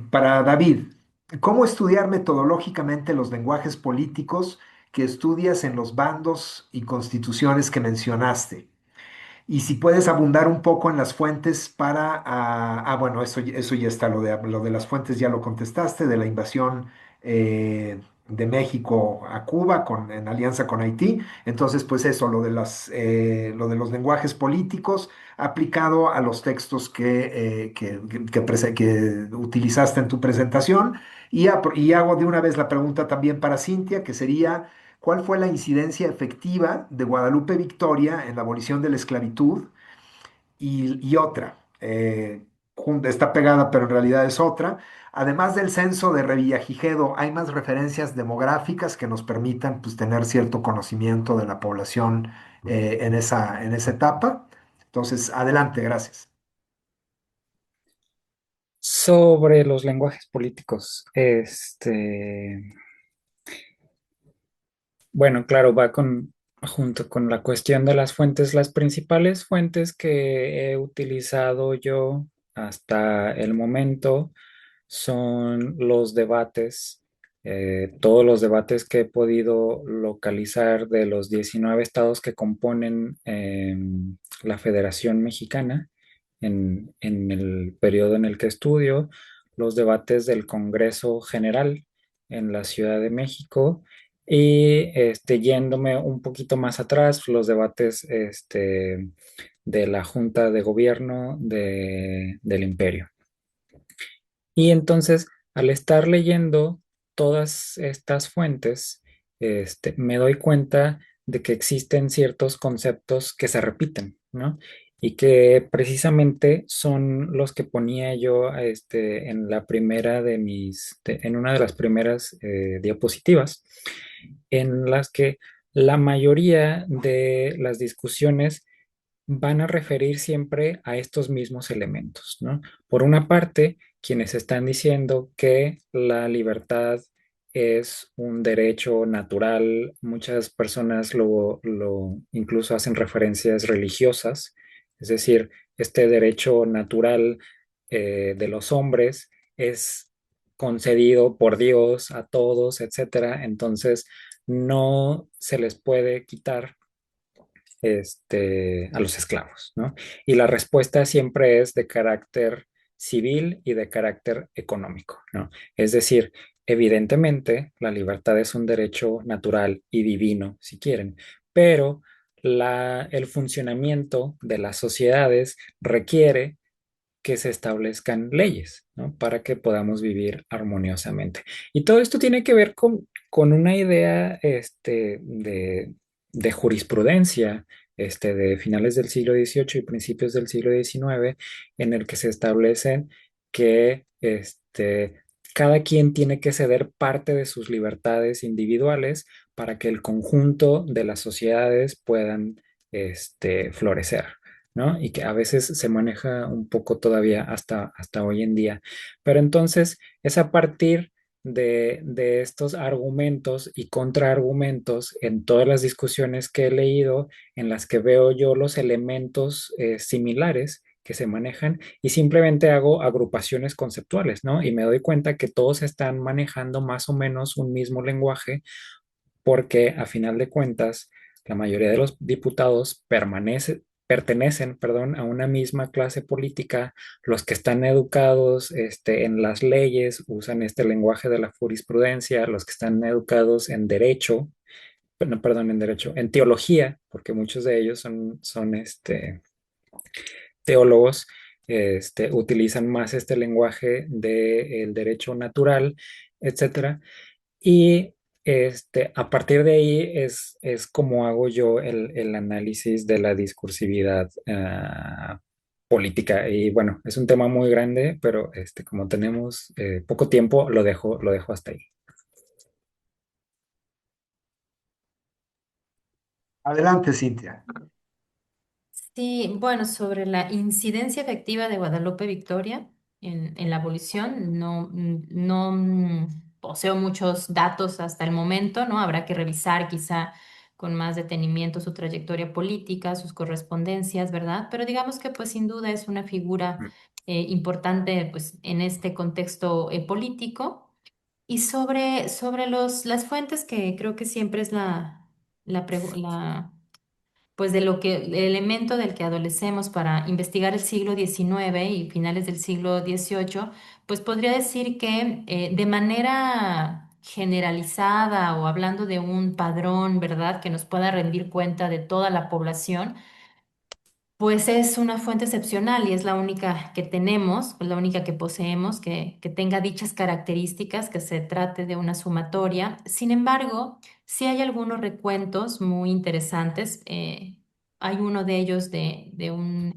Para David, ¿cómo estudiar metodológicamente los lenguajes políticos que estudias en los bandos y constituciones que mencionaste? Y si puedes abundar un poco en las fuentes para... bueno, eso ya está, lo de las fuentes ya lo contestaste, de la invasión de México a Cuba en alianza con Haití. Entonces, pues eso, lo de los lenguajes políticos aplicado a los textos que utilizaste en tu presentación. Y hago de una vez la pregunta también para Cintia, que sería... ¿Cuál fue la incidencia efectiva de Guadalupe Victoria en la abolición de la esclavitud? Y otra, está pegada, pero en realidad es otra. Además del censo de Revillagigedo, ¿hay más referencias demográficas que nos permitan pues, tener cierto conocimiento de la población en esa etapa? Entonces, adelante, gracias. Sobre los lenguajes políticos, bueno, claro, junto con la cuestión de las fuentes. Las principales fuentes que he utilizado yo hasta el momento son los debates, todos los debates que he podido localizar de los 19 estados que componen la Federación Mexicana en el periodo en el que estudio, los debates del Congreso General en la Ciudad de México y yéndome un poquito más atrás, los debates de la Junta de Gobierno del Imperio. Y entonces, al estar leyendo todas estas fuentes, me doy cuenta de que existen ciertos conceptos que se repiten, ¿no? Y que precisamente son los que ponía yo en la primera en una de las primeras diapositivas, en las que la mayoría de las discusiones van a referir siempre a estos mismos elementos, ¿no? Por una parte, quienes están diciendo que la libertad es un derecho natural, muchas personas lo incluso hacen referencias religiosas, es decir, este derecho natural de los hombres es concedido por Dios a todos, etcétera. Entonces, no se les puede quitar a los esclavos, ¿no? Y la respuesta siempre es de carácter civil y de carácter económico, ¿no? Es decir, evidentemente la libertad es un derecho natural y divino, si quieren, pero el funcionamiento de las sociedades requiere que se establezcan leyes, ¿no? Para que podamos vivir armoniosamente. Y todo esto tiene que ver con una idea de jurisprudencia de finales del siglo XVIII y principios del siglo XIX, en el que se establecen que cada quien tiene que ceder parte de sus libertades individuales para que el conjunto de las sociedades puedan florecer, ¿no? Y que a veces se maneja un poco todavía hasta hoy en día. Pero entonces es a partir de estos argumentos y contraargumentos en todas las discusiones que he leído, en las que veo yo los elementos similares que se manejan y simplemente hago agrupaciones conceptuales, ¿no? Y me doy cuenta que todos están manejando más o menos un mismo lenguaje porque a final de cuentas la mayoría de los diputados pertenecen, perdón, a una misma clase política. Los que están educados en las leyes usan este lenguaje de la jurisprudencia, los que están educados en derecho, no, perdón, en derecho, en teología, porque muchos de ellos son teólogos, utilizan más este lenguaje del derecho natural, etcétera. Y a partir de ahí es como hago yo el análisis de la discursividad política. Y bueno, es un tema muy grande, pero como tenemos poco tiempo, lo dejo hasta ahí. Adelante, Cintia. Sí, bueno, sobre la incidencia efectiva de Guadalupe Victoria en la abolición, no poseo muchos datos hasta el momento, ¿no? Habrá que revisar quizá con más detenimiento su trayectoria política, sus correspondencias, ¿verdad? Pero digamos que pues sin duda es una figura importante pues en este contexto político. Y sobre las fuentes, que creo que siempre es pues de lo que, el elemento del que adolecemos para investigar el siglo XIX y finales del siglo XVIII, pues podría decir que de manera generalizada o hablando de un padrón, ¿verdad?, que nos pueda rendir cuenta de toda la población, pues es una fuente excepcional y es la única que tenemos, pues la única que poseemos que tenga dichas características, que se trate de una sumatoria. Sin embargo, sí hay algunos recuentos muy interesantes. Hay uno de ellos de un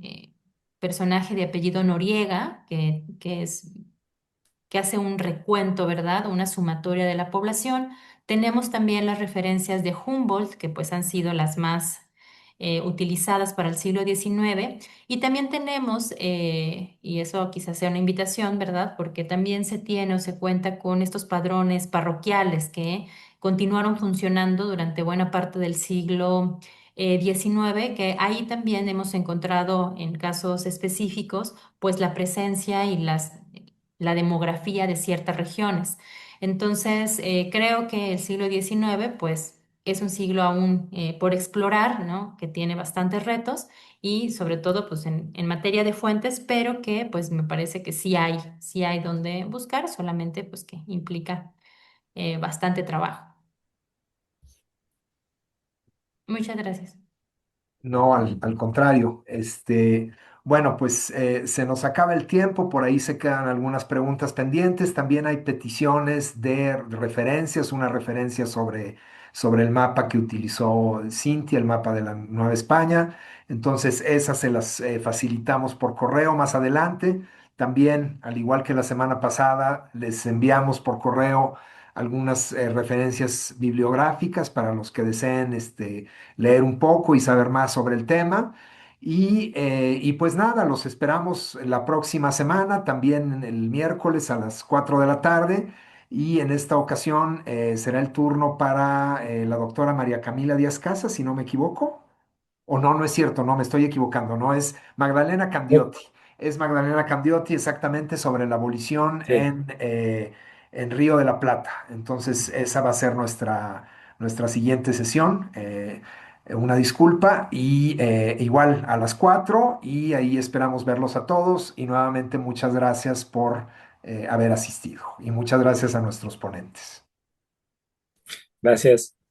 personaje de apellido Noriega, que hace un recuento, ¿verdad? Una sumatoria de la población. Tenemos también las referencias de Humboldt, que pues han sido las más utilizadas para el siglo XIX. Y también tenemos, y eso quizás sea una invitación, ¿verdad? Porque también se tiene o se cuenta con estos padrones parroquiales que continuaron funcionando durante buena parte del siglo XIX, que ahí también hemos encontrado en casos específicos, pues la presencia y la demografía de ciertas regiones. Entonces, creo que el siglo XIX, pues, es un siglo aún por explorar, ¿no? Que tiene bastantes retos y sobre todo, pues, en materia de fuentes, pero que, pues, me parece que sí hay donde buscar, solamente, pues, que implica bastante trabajo. Muchas gracias. No, al contrario. Bueno, pues se nos acaba el tiempo, por ahí se quedan algunas preguntas pendientes. También hay peticiones de referencias, una referencia sobre el mapa que utilizó Cintia, el mapa de la Nueva España. Entonces, esas se las facilitamos por correo más adelante. También, al igual que la semana pasada, les enviamos por correo algunas referencias bibliográficas para los que deseen leer un poco y saber más sobre el tema. Y pues nada, los esperamos la próxima semana, también el miércoles a las 4 de la tarde. Y en esta ocasión será el turno para la doctora María Camila Díaz Casas, si no me equivoco. O no, no es cierto, no, me estoy equivocando, no es Magdalena Oh, Candiotti. Es Magdalena Candiotti exactamente sobre la abolición sí, en Río de la Plata. Entonces, esa va a ser nuestra siguiente sesión. Una disculpa y igual a las 4 y ahí esperamos verlos a todos y nuevamente muchas gracias por haber asistido y muchas gracias a nuestros ponentes. gracias.